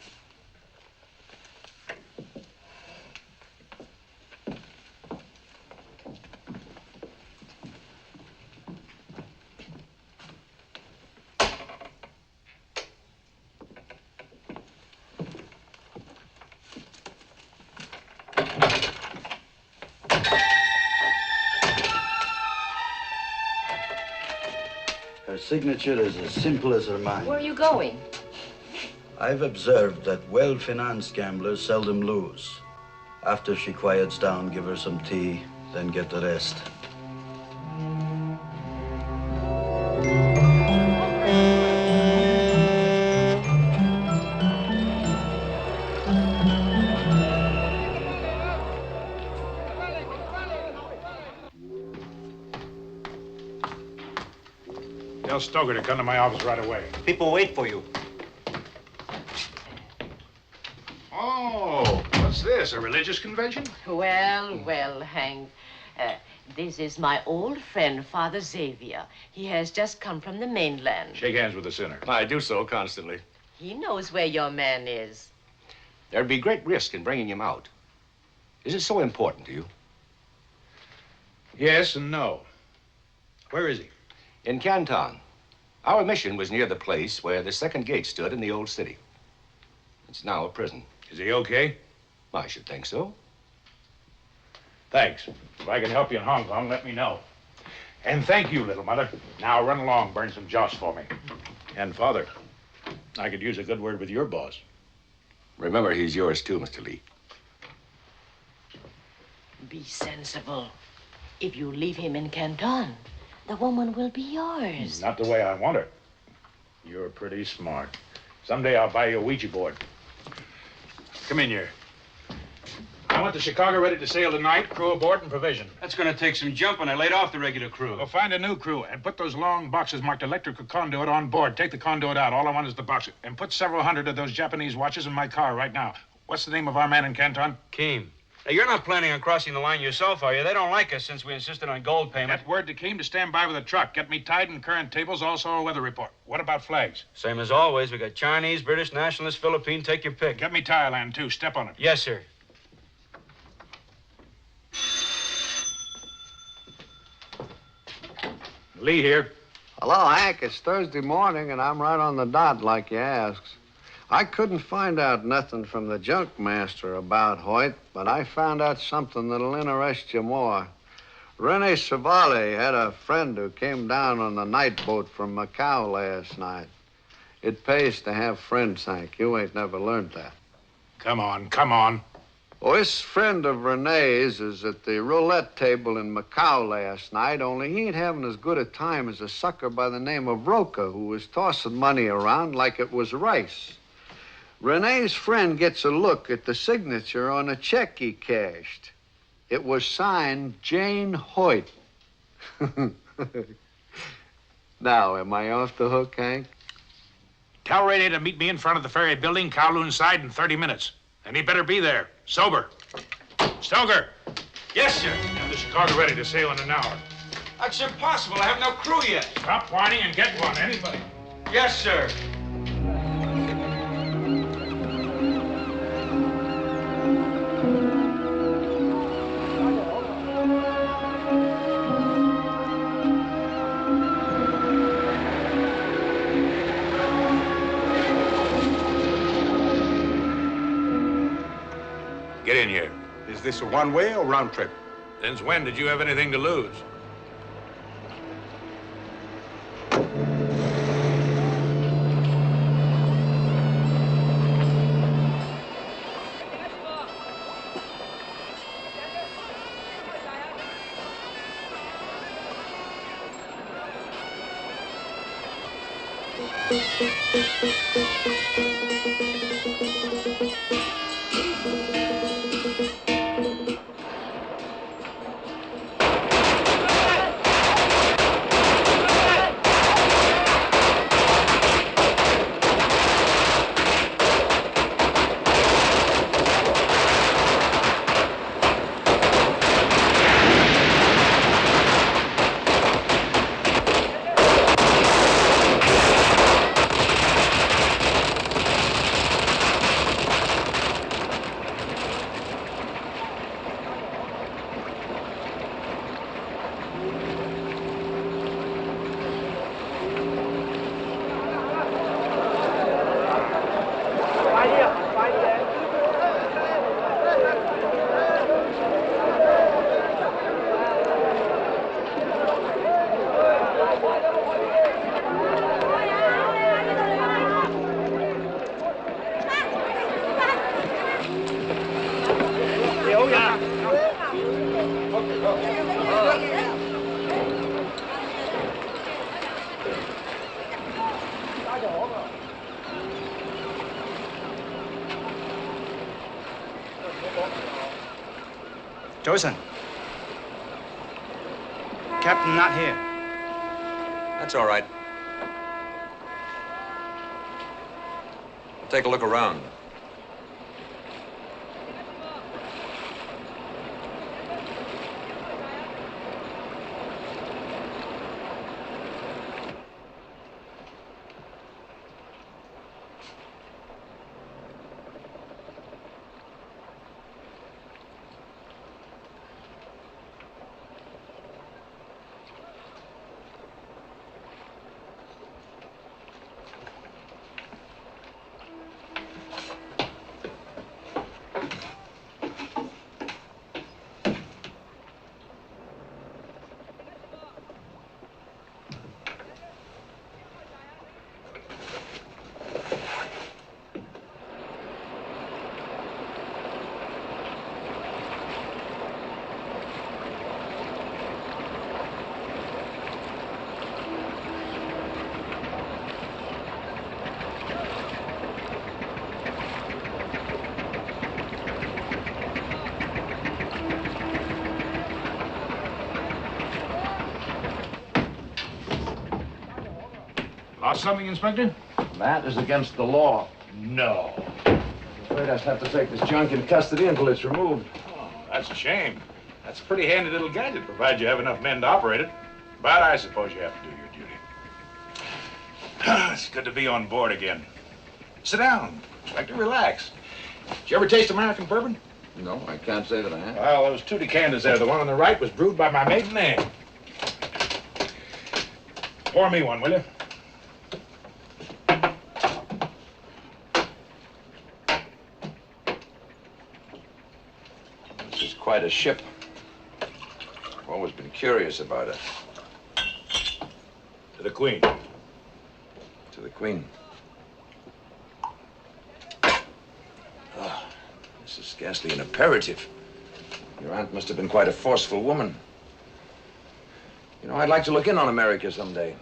Her signature is as simple as her mind. Where are you going? I've observed that well-financed gamblers seldom lose. After she quiets down, give her some tea, then get the rest. Tell Stoker to come to my office right away. People wait for you. Oh, what's this, a religious convention? Well, well, Hank. This is my old friend, Father Xavier. He has just come from the mainland. Shake hands with the sinner. I do so constantly. He knows where your man is. There'd be great risk in bringing him out. Is it so important to you? Yes and no. Where is he? In Canton. Our mission was near the place where the second gate stood in the old city. It's now a prison. Is he okay? I should think so. Thanks. If I can help you in Hong Kong, let me know. And thank you, little mother. Now run along, burn some joss for me. And Father, I could use a good word with your boss. Remember, he's yours too, Mr. Lee. Be sensible. If you leave him in Canton, the woman will be yours. Not the way I want her. You're pretty smart. Someday I'll buy you a Ouija board. Come in here. I want the Chicago ready to sail tonight, crew aboard and provision. That's going to take some jumping. I laid off the regular crew. Well, find a new crew and put those long boxes marked electrical conduit on board. Take the conduit out. All I want is the box. And put several hundred of those Japanese watches in my car right now. What's the name of our man in Canton? Keem. Now, you're not planning on crossing the line yourself, are you? They don't like us since we insisted on gold payment. Get word to Keem to stand by with a truck. Get me tied in current tables, also a weather report. What about flags? Same as always. We got Chinese, British, Nationalist, Philippine. Take your pick. Get me Thailand, too. Step on it. Yes, sir. Lee here. Hello, Hank. It's Thursday morning, and I'm right on the dot like you asked. I couldn't find out nothing from the junk master about Hoyt, but I found out something that'll interest you more. Rene Savale had a friend who came down on the night boat from Macau last night. It pays to have friends, Hank. You ain't never learned that. Come on, come on. Oh, this friend of Rene's is at the roulette table in Macau last night, only he ain't having as good a time as a sucker by the name of Rocha, who was tossing money around like it was rice. Rene's friend gets a look at the signature on a check he cashed. It was signed Jane Hoyt. Now, am I off the hook, Hank? Tell Rene to meet me in front of the ferry building, Kowloon side, in 30 minutes. And he better be there, sober. Stoker. Yes, sir. Have the Chicago ready to sail in an hour. That's impossible. I have no crew yet. Stop whining and get one, anybody. Yes, sir. Get in here. Is this a one-way or round trip? Since when did you have anything to lose? Josen. Captain not here. That's all right. I'll take a look around. Lost something, Inspector? That is against the law. No. I'm afraid I have to take this junk in custody until it's removed. Oh, that's a shame. That's a pretty handy little gadget, provided you have enough men to operate it. But I suppose you have to do your duty. It's good to be on board again. Sit down, Inspector. Relax. Did you ever taste American bourbon? No, I can't say that I have. Well, those two decanters there, the one on the right was brewed by my maiden name. Pour me one, will you? This is quite a ship. always been curious about it. To the Queen. To the Queen. Oh, this is scarcely an imperative. Your aunt must have been quite a forceful woman. You know, I'd like to look in on America someday.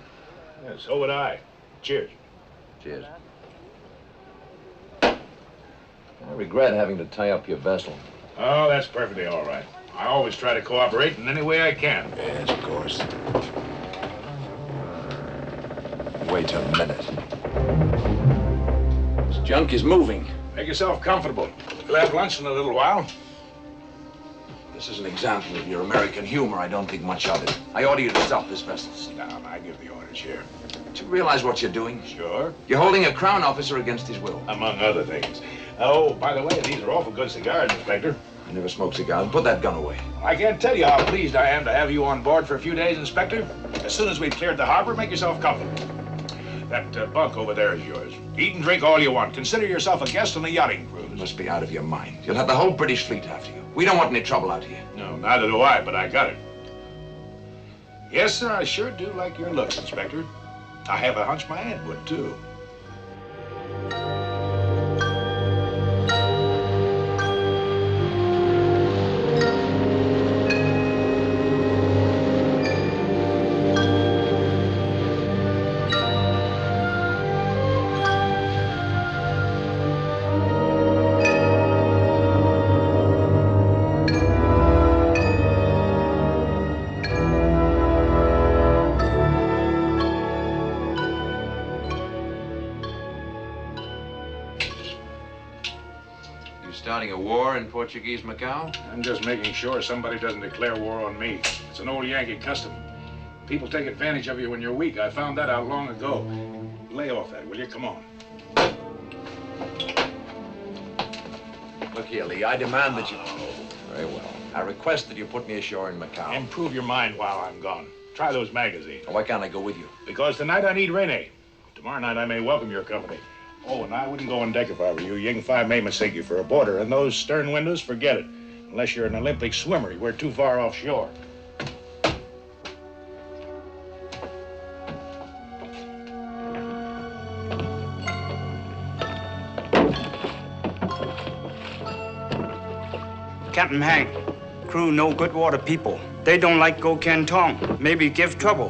Yeah, so would I. Cheers. Cheers. I regret having to tie up your vessel. Oh, that's perfectly all right. I always try to cooperate in any way I can. Yes, of course. Wait a minute. This junk is moving. Make yourself comfortable. We'll have lunch in a little while. This is an example of your American humor. I don't think much of it. I order you to stop this vessel. Sit down. I give the orders here. Do you realize what you're doing? Sure. You're holding a crown officer against his will. Among other things. Oh, by the way, these are awful good cigars, Inspector. I never smoke cigars. Put that gun away. I can't tell you how pleased I am to have you on board for a few days, Inspector. As soon as we've cleared the harbor, make yourself comfortable. That bunk over there is yours. Eat and drink all you want. Consider yourself a guest on a yachting cruise. You must be out of your mind. You'll have the whole British fleet after you. We don't want any trouble out here. No, neither do I, but I got it. Yes, sir, I sure do like your looks, Inspector. I have a hunch my aunt would, too. Starting a war in Portuguese Macau? I'm just making sure somebody doesn't declare war on me. It's an old Yankee custom. People take advantage of you when you're weak. I found that out long ago. Lay off that, will you? Come on. Look here, Lee, I demand that you... Very well. I request that you put me ashore in Macau. Improve your mind while I'm gone. Try those magazines. Why can't I go with you? Because tonight I need Rene. Tomorrow night I may welcome your company. Oh, and I wouldn't go on deck if I were you. Ying 5 may mistake you for a boarder, and those stern windows, forget it. Unless you're an Olympic swimmer, we're too far offshore. Captain Hank, crew no good water people. They don't like go Canton. Maybe give trouble.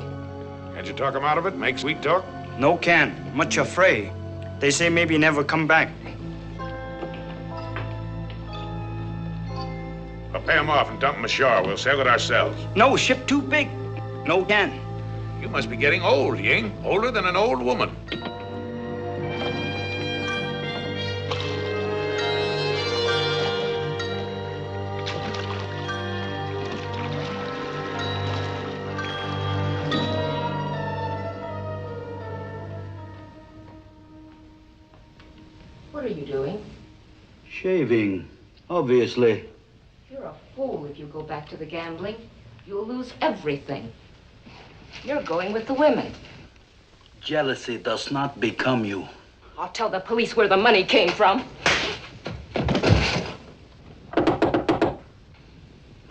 Can't you talk them out of it? Make sweet talk? No can. Much afraid. They say maybe never come back. I'll pay them off and dump them ashore. We'll sail it ourselves. No, ship too big. No can. You must be getting old, Ying. Older than an old woman. What are you doing? Shaving, obviously. You're a fool if you go back to the gambling. You'll lose everything. You're going with the women. Jealousy does not become you. I'll tell the police where the money came from.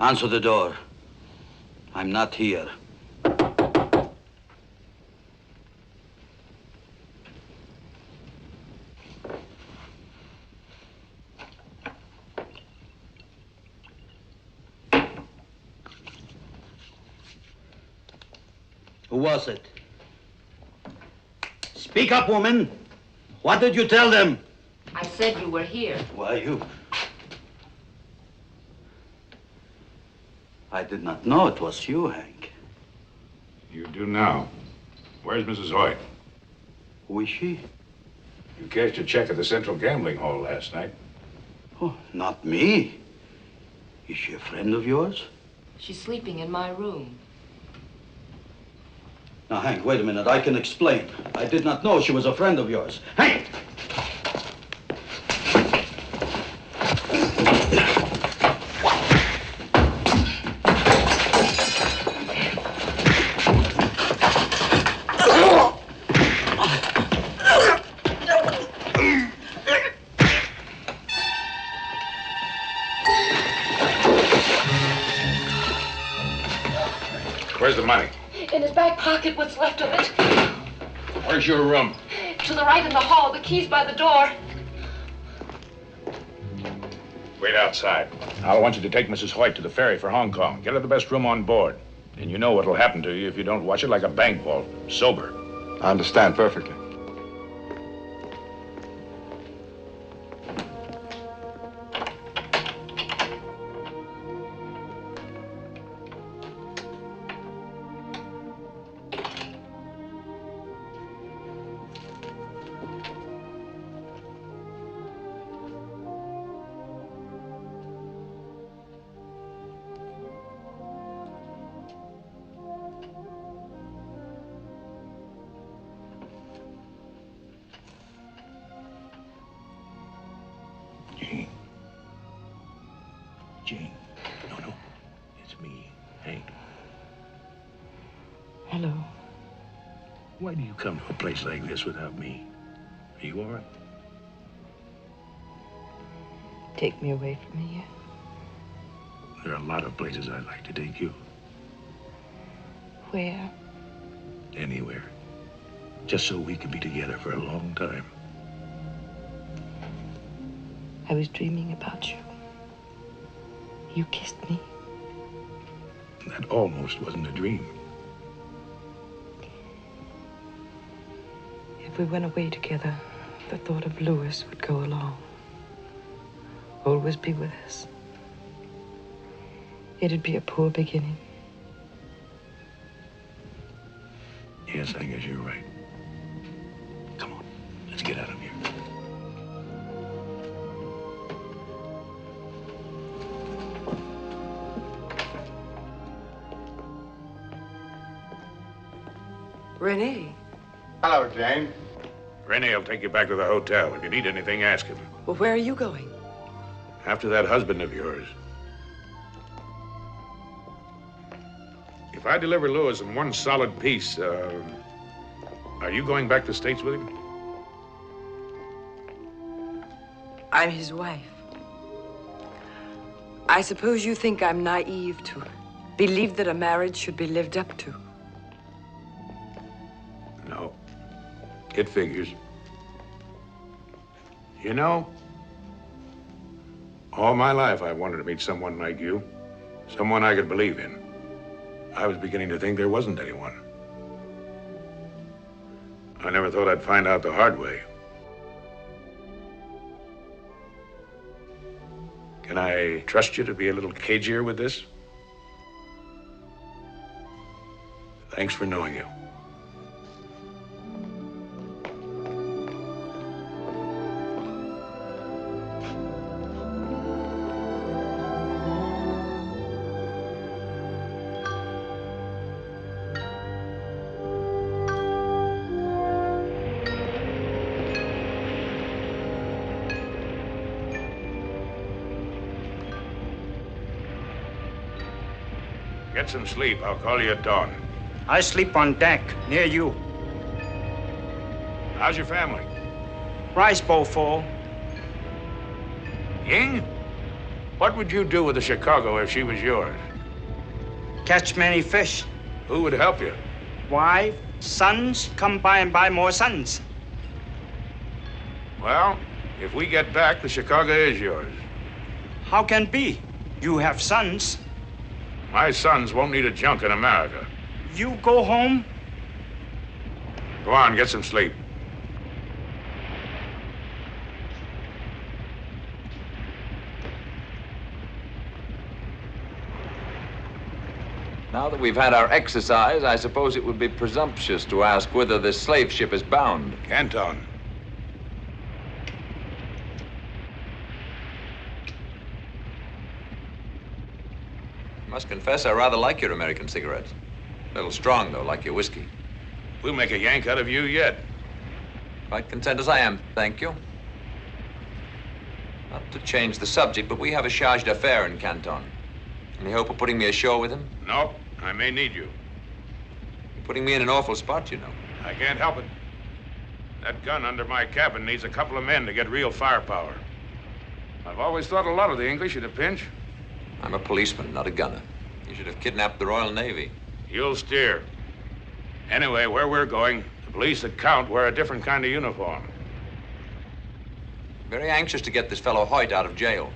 Answer the door. I'm not here. Who was it? Speak up, woman. What did you tell them? I said you were here. Why, you... I did not know it was you, Hank. You do now. Where's Mrs. Hoyt? Who is she? You cashed a check at the Central Gambling Hall last night. Oh, not me. Is she a friend of yours? She's sleeping in my room. Now, Hank, wait a minute. I can explain. I did not know she was a friend of yours. Hank! Where's the money? In his back pocket, what's left of it. Where's your room? To the right in the hall, the key's by the door. Wait outside. I want you to take Mrs. Hoyt to the ferry for Hong Kong. Get her the best room on board. And you know what'll happen to you if you don't watch it like a bank vault. Sober. I understand perfectly. Jane. No. It's me, Hank. Hello. Why do you come to a place like this without me? Are you all right? Take me away from here. There are a lot of places I'd like to take you. Where? Anywhere. Just so we can be together for a long time. I was dreaming about you. You kissed me. That almost wasn't a dream. If we went away together, the thought of Louis would go along. Always be with us. It'd be a poor beginning. Yes, I guess you're right. Come on, let's get out of here. Renee. Hello, Jane. Renee will take you back to the hotel. If you need anything, ask him. Well, where are you going? After that husband of yours. If I deliver Louis in one solid piece, are you going back to the States with him? I'm his wife. I suppose you think I'm naive to believe that a marriage should be lived up to. No. It figures. You know, all my life I wanted to meet someone like you. Someone I could believe in. I was beginning to think there wasn't anyone. I never thought I'd find out the hard way. Can I trust you to be a little cagier with this? Thanks for knowing you. Get some sleep. I'll call you at dawn. I sleep on deck, near you. How's your family? Rice bowl full. Ying? What would you do with the Chicago if she was yours? Catch many fish. Who would help you? Wife, sons, come by and buy more sons. Well, if we get back, the Chicago is yours. How can be? You have sons. My sons won't need a junk in America. You go home? Go on, get some sleep. Now that we've had our exercise, I suppose it would be presumptuous to ask whither this slave ship is bound. Canton. I must confess I rather like your American cigarettes. A little strong, though, like your whiskey. We'll make a Yank out of you yet. Quite content as I am, thank you. Not to change the subject, but we have a charge d'affaires in Canton. Any hope of putting me ashore with him? Nope. I may need you. You're putting me in an awful spot, you know. I can't help it. That gun under my cabin needs a couple of men to get real firepower. I've always thought a lot of the English at a pinch. I'm a policeman, not a gunner. You should have kidnapped the Royal Navy. You'll steer. Anyway, where we're going, the police that count wear a different kind of uniform. Very anxious to get this fellow Hoyt out of jail.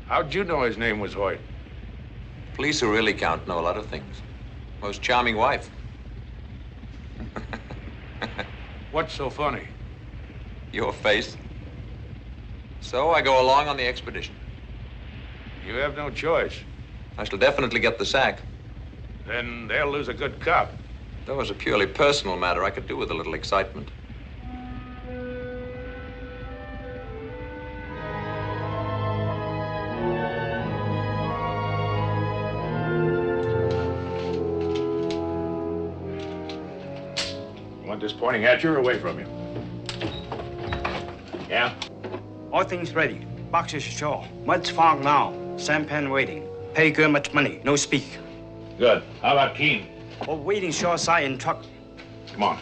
How'd you know his name was Hoyt? Police who really count know a lot of things. Most charming wife. What's so funny? Your face. So I go along on the expedition. You have no choice. I shall definitely get the sack. Then they'll lose a good cop. That was a purely personal matter. I could do with a little excitement. You want this pointing at you or away from you? Yeah? All things ready. Boxes ashore. Mud's found now. Sampan waiting. Pay good much money. No speak. Good. How about Keen? Oh, waiting shoreside in truck. Come on.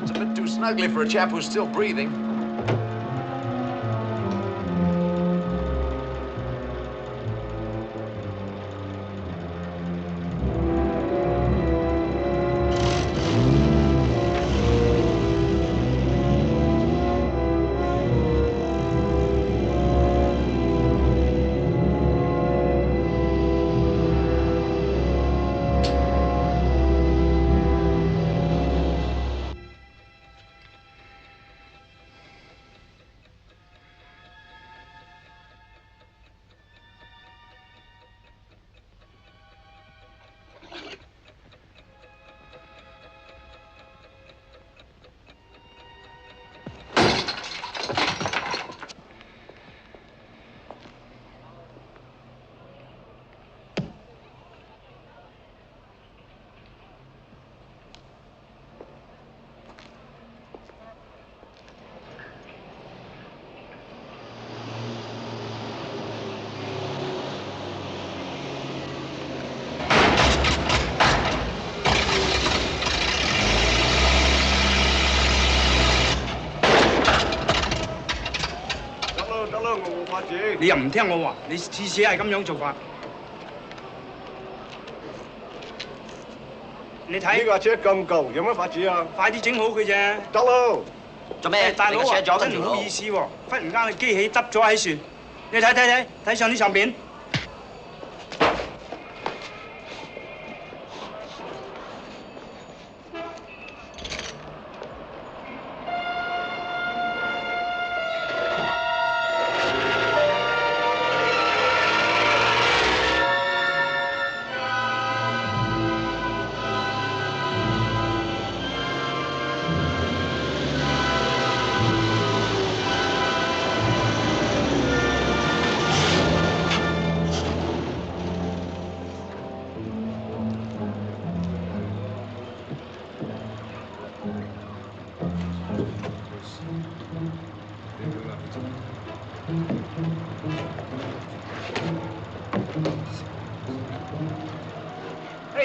It's a bit too snugly for a chap who's still breathing.你又唔聽我話，你次次係咁樣做法。你睇呢架車咁舊，有乜法子啊？快啲整好佢啫。得咯。做咩？大佬啊，真唔好意思喎，忽然間個機器耷咗喺船。你睇上呢上邊。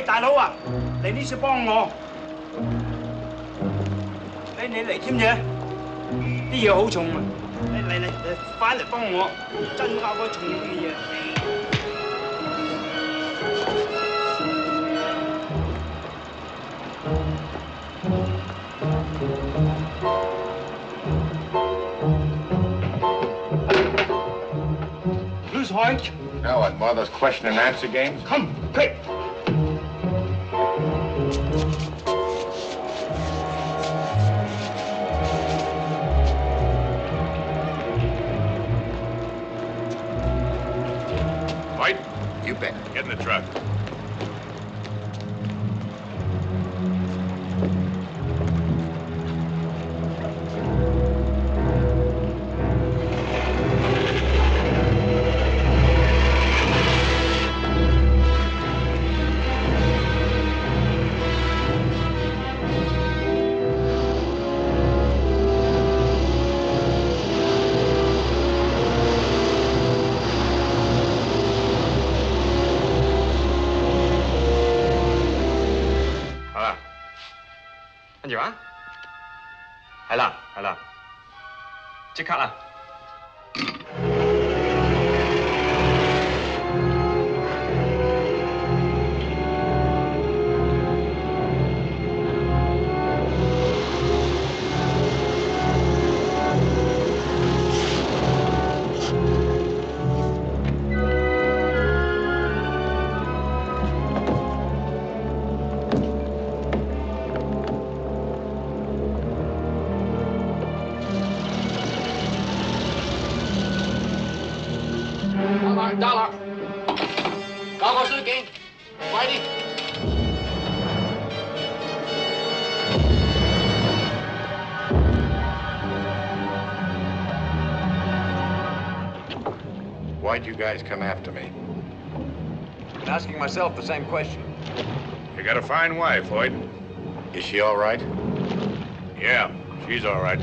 大佬啊，嚟呢次幫我，你嚟添啫，啲嘢好重啊！你快嚟幫我，真教嗰重嘅嘢。Who's Hoyt? Now what, more of those question and answer games? Come, quick! Hoyt? You bet. Get in the truck. 係啦，係啦，即刻啦！dollar，搞個書記，快啲！Why'd you guys come after me? I've been asking myself the same question. You got a fine wife, Hoyt. Is she all right? Yeah, she's all right.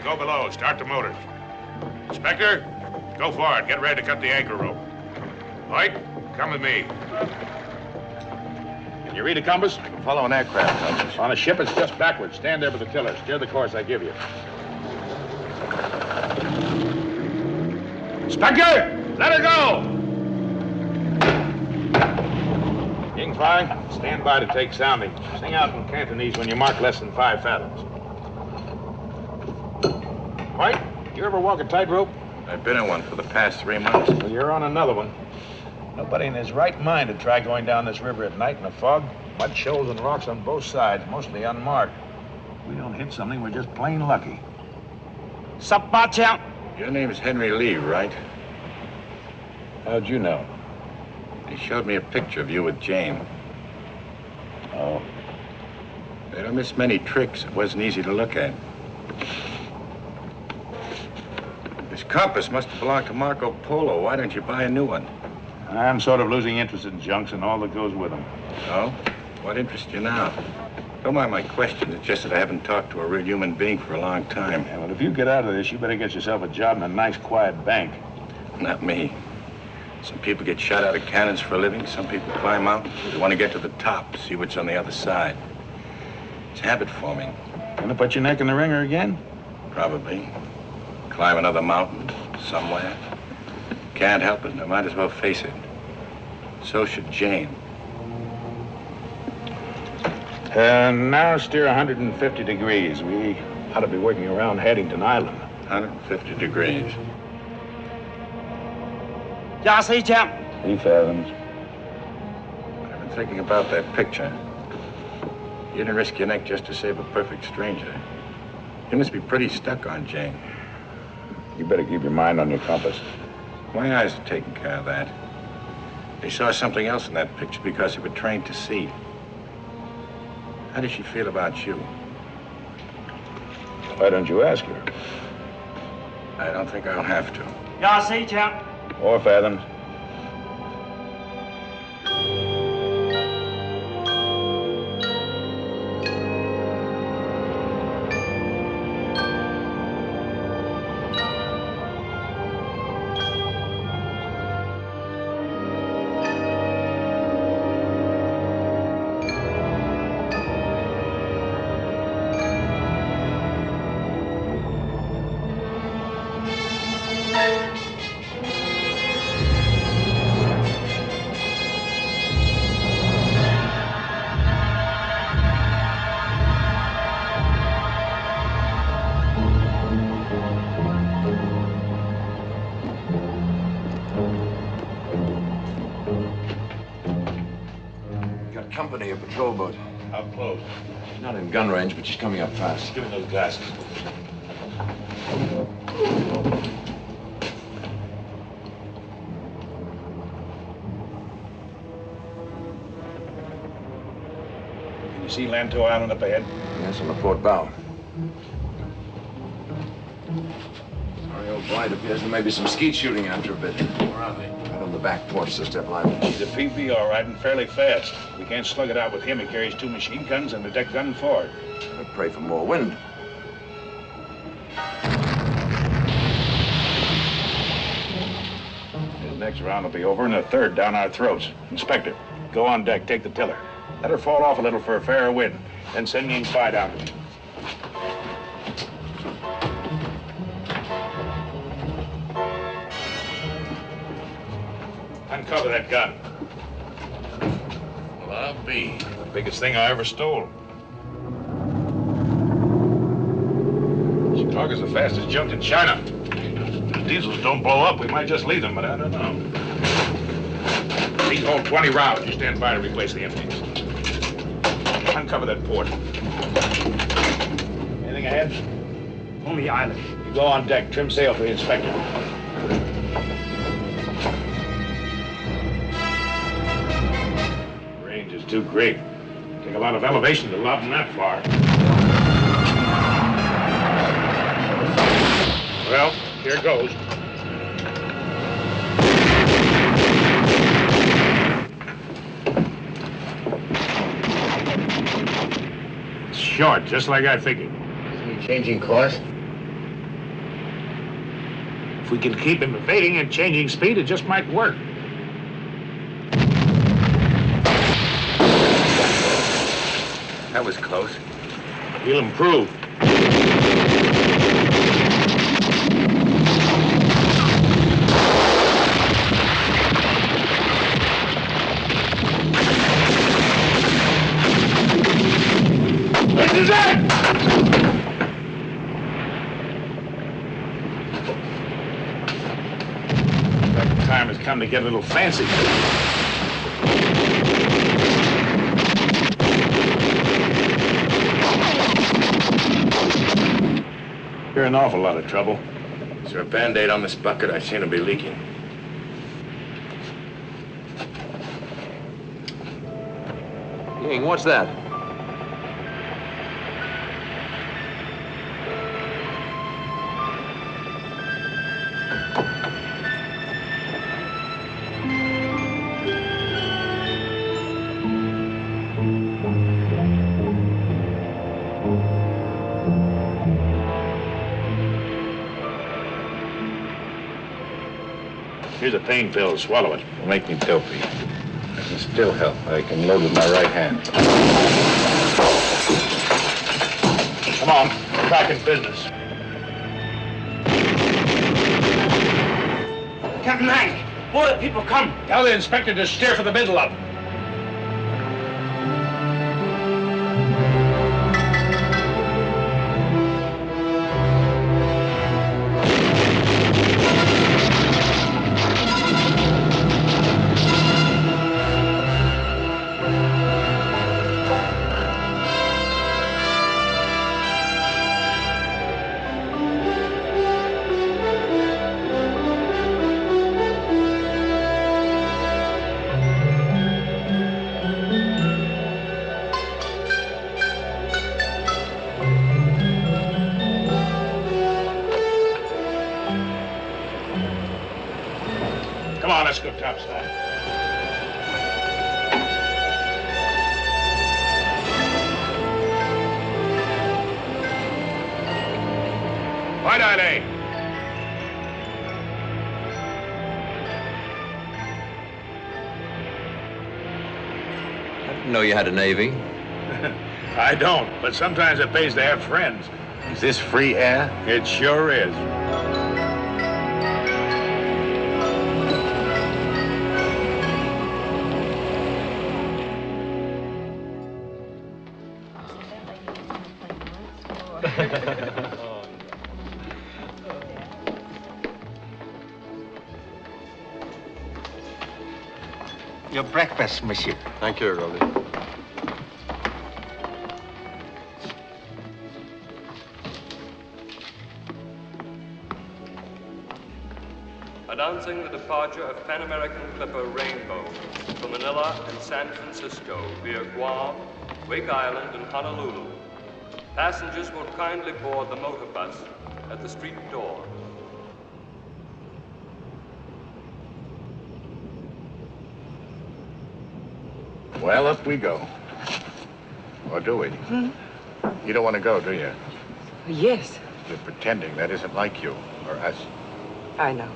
Go below. Start the motors. Inspector, go forward. Get ready to cut the anchor rope. Hoyt, come with me. Can you read a compass? I can follow an aircraft compass. On a ship, it's just backwards. Stand there with the tiller. Steer the course I give you. Inspector, let her go! Ying Fai, stand by to take soundings. Sing out in Cantonese when you mark less than 5 fathoms. Hoyt, you ever walk a tightrope? I've been in one for the past 3 months. Well, you're on another one. Nobody in his right mind would try going down this river at night in a fog. Mud shoals and rocks on both sides, mostly unmarked. If we don't hit something, we're just plain lucky. Your name's Henry Lee, right? How'd you know? They showed me a picture of you with Jane. Oh. They don't miss many tricks. It wasn't easy to look at. This compass must have belonged to Marco Polo. Why don't you buy a new one? I'm sort of losing interest in junks and all that goes with them. Oh? What interests you now? Don't mind my question. It's just that I haven't talked to a real human being for a long time. Yeah, well, if you get out of this, you better get yourself a job in a nice, quiet bank. Not me. Some people get shot out of cannons for a living. Some people climb mountains. They want to get to the top, see what's on the other side. It's habit forming. Gonna put your neck in the ringer again? Probably. Climb another mountain somewhere. Can't help it. I might as well face it. So should Jane. Now steer 150 degrees. We ought to be working around Haddington Island. 150 degrees. 3 fathoms. I've been thinking about that picture. You didn't risk your neck just to save a perfect stranger. You must be pretty stuck on Jane. You better keep your mind on your compass. My eyes are taking care of that. They saw something else in that picture because they were trained to see. How does she feel about you? Why don't you ask her? I don't think I'll have to. 4 fathoms. Company, a patrol boat. How close? She's not in gun range, but she's coming up fast. Give me those glasses. Can you see Lantow Island up ahead? Yes, on the port bow. Sorry, old blind appears there may be some skeet shooting after a bit. Where are they? Right on the back porch, so step lively. He's a PB, all right, and fairly fast. We can't slug it out with him. He carries 2 machine guns and a deck gun forward. I'd pray for more wind. next round will be over and the third down our throats. Inspector, go on deck, take the tiller. Let her fall off a little for a fairer wind. Then send me in spy down to me. Uncover that gun. Well, I'll be. The biggest thing I ever stole. Chicago's the fastest junk in China. If diesels don't blow up, we might just leave them, but I don't know. These hold 20 rounds. You stand by to replace the empties. Uncover that port. Anything ahead? Only island. You go on deck, trim sail for the inspector. Range is too great. Take a lot of elevation to lob them that far. Well, here goes. It's short, just like I figured. Isn't he changing course? If we can keep him evading and changing speed, it just might work. That was close. He'll improve. This is it! The time has come to get a little fancy. You're in an awful lot of trouble. Is there a Band-Aid on this bucket? I seem to be leaking. Ying, what's that? Here's a pain pill. Swallow it. It'll make me dopey. I can still help. I can load with my right hand. Come on. We're back in business. Captain Hank, more the people come. Tell the inspector to steer for the middle of them. Come on, let's go topside. White Island. I didn't know you had a navy. I don't, but sometimes it pays to have friends. Is this free air? It sure is. Your breakfast, monsieur. Thank you, Rolly. Announcing the departure of Pan American clipper Rainbow from Manila and San Francisco via Guam, Wake Island, and Honolulu. Passengers will kindly board the motor bus at the street door. Well, up we go. Or do we? You don't want to go, do you? Yes, You're pretending that isn't like you or us. I know.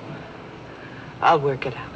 I'll work it out.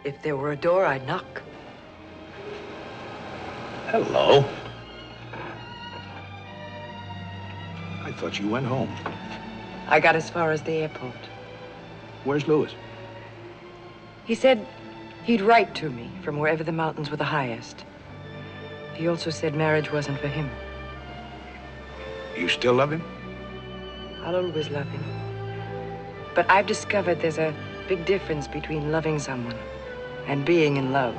If there were a door, I'd knock. Hello. I thought you went home. I got as far as the airport. Where's Louis? He said he'd write to me from wherever the mountains were the highest. He also said marriage wasn't for him. You still love him? I'll always love him. But I've discovered there's a big difference between loving someone and being in love.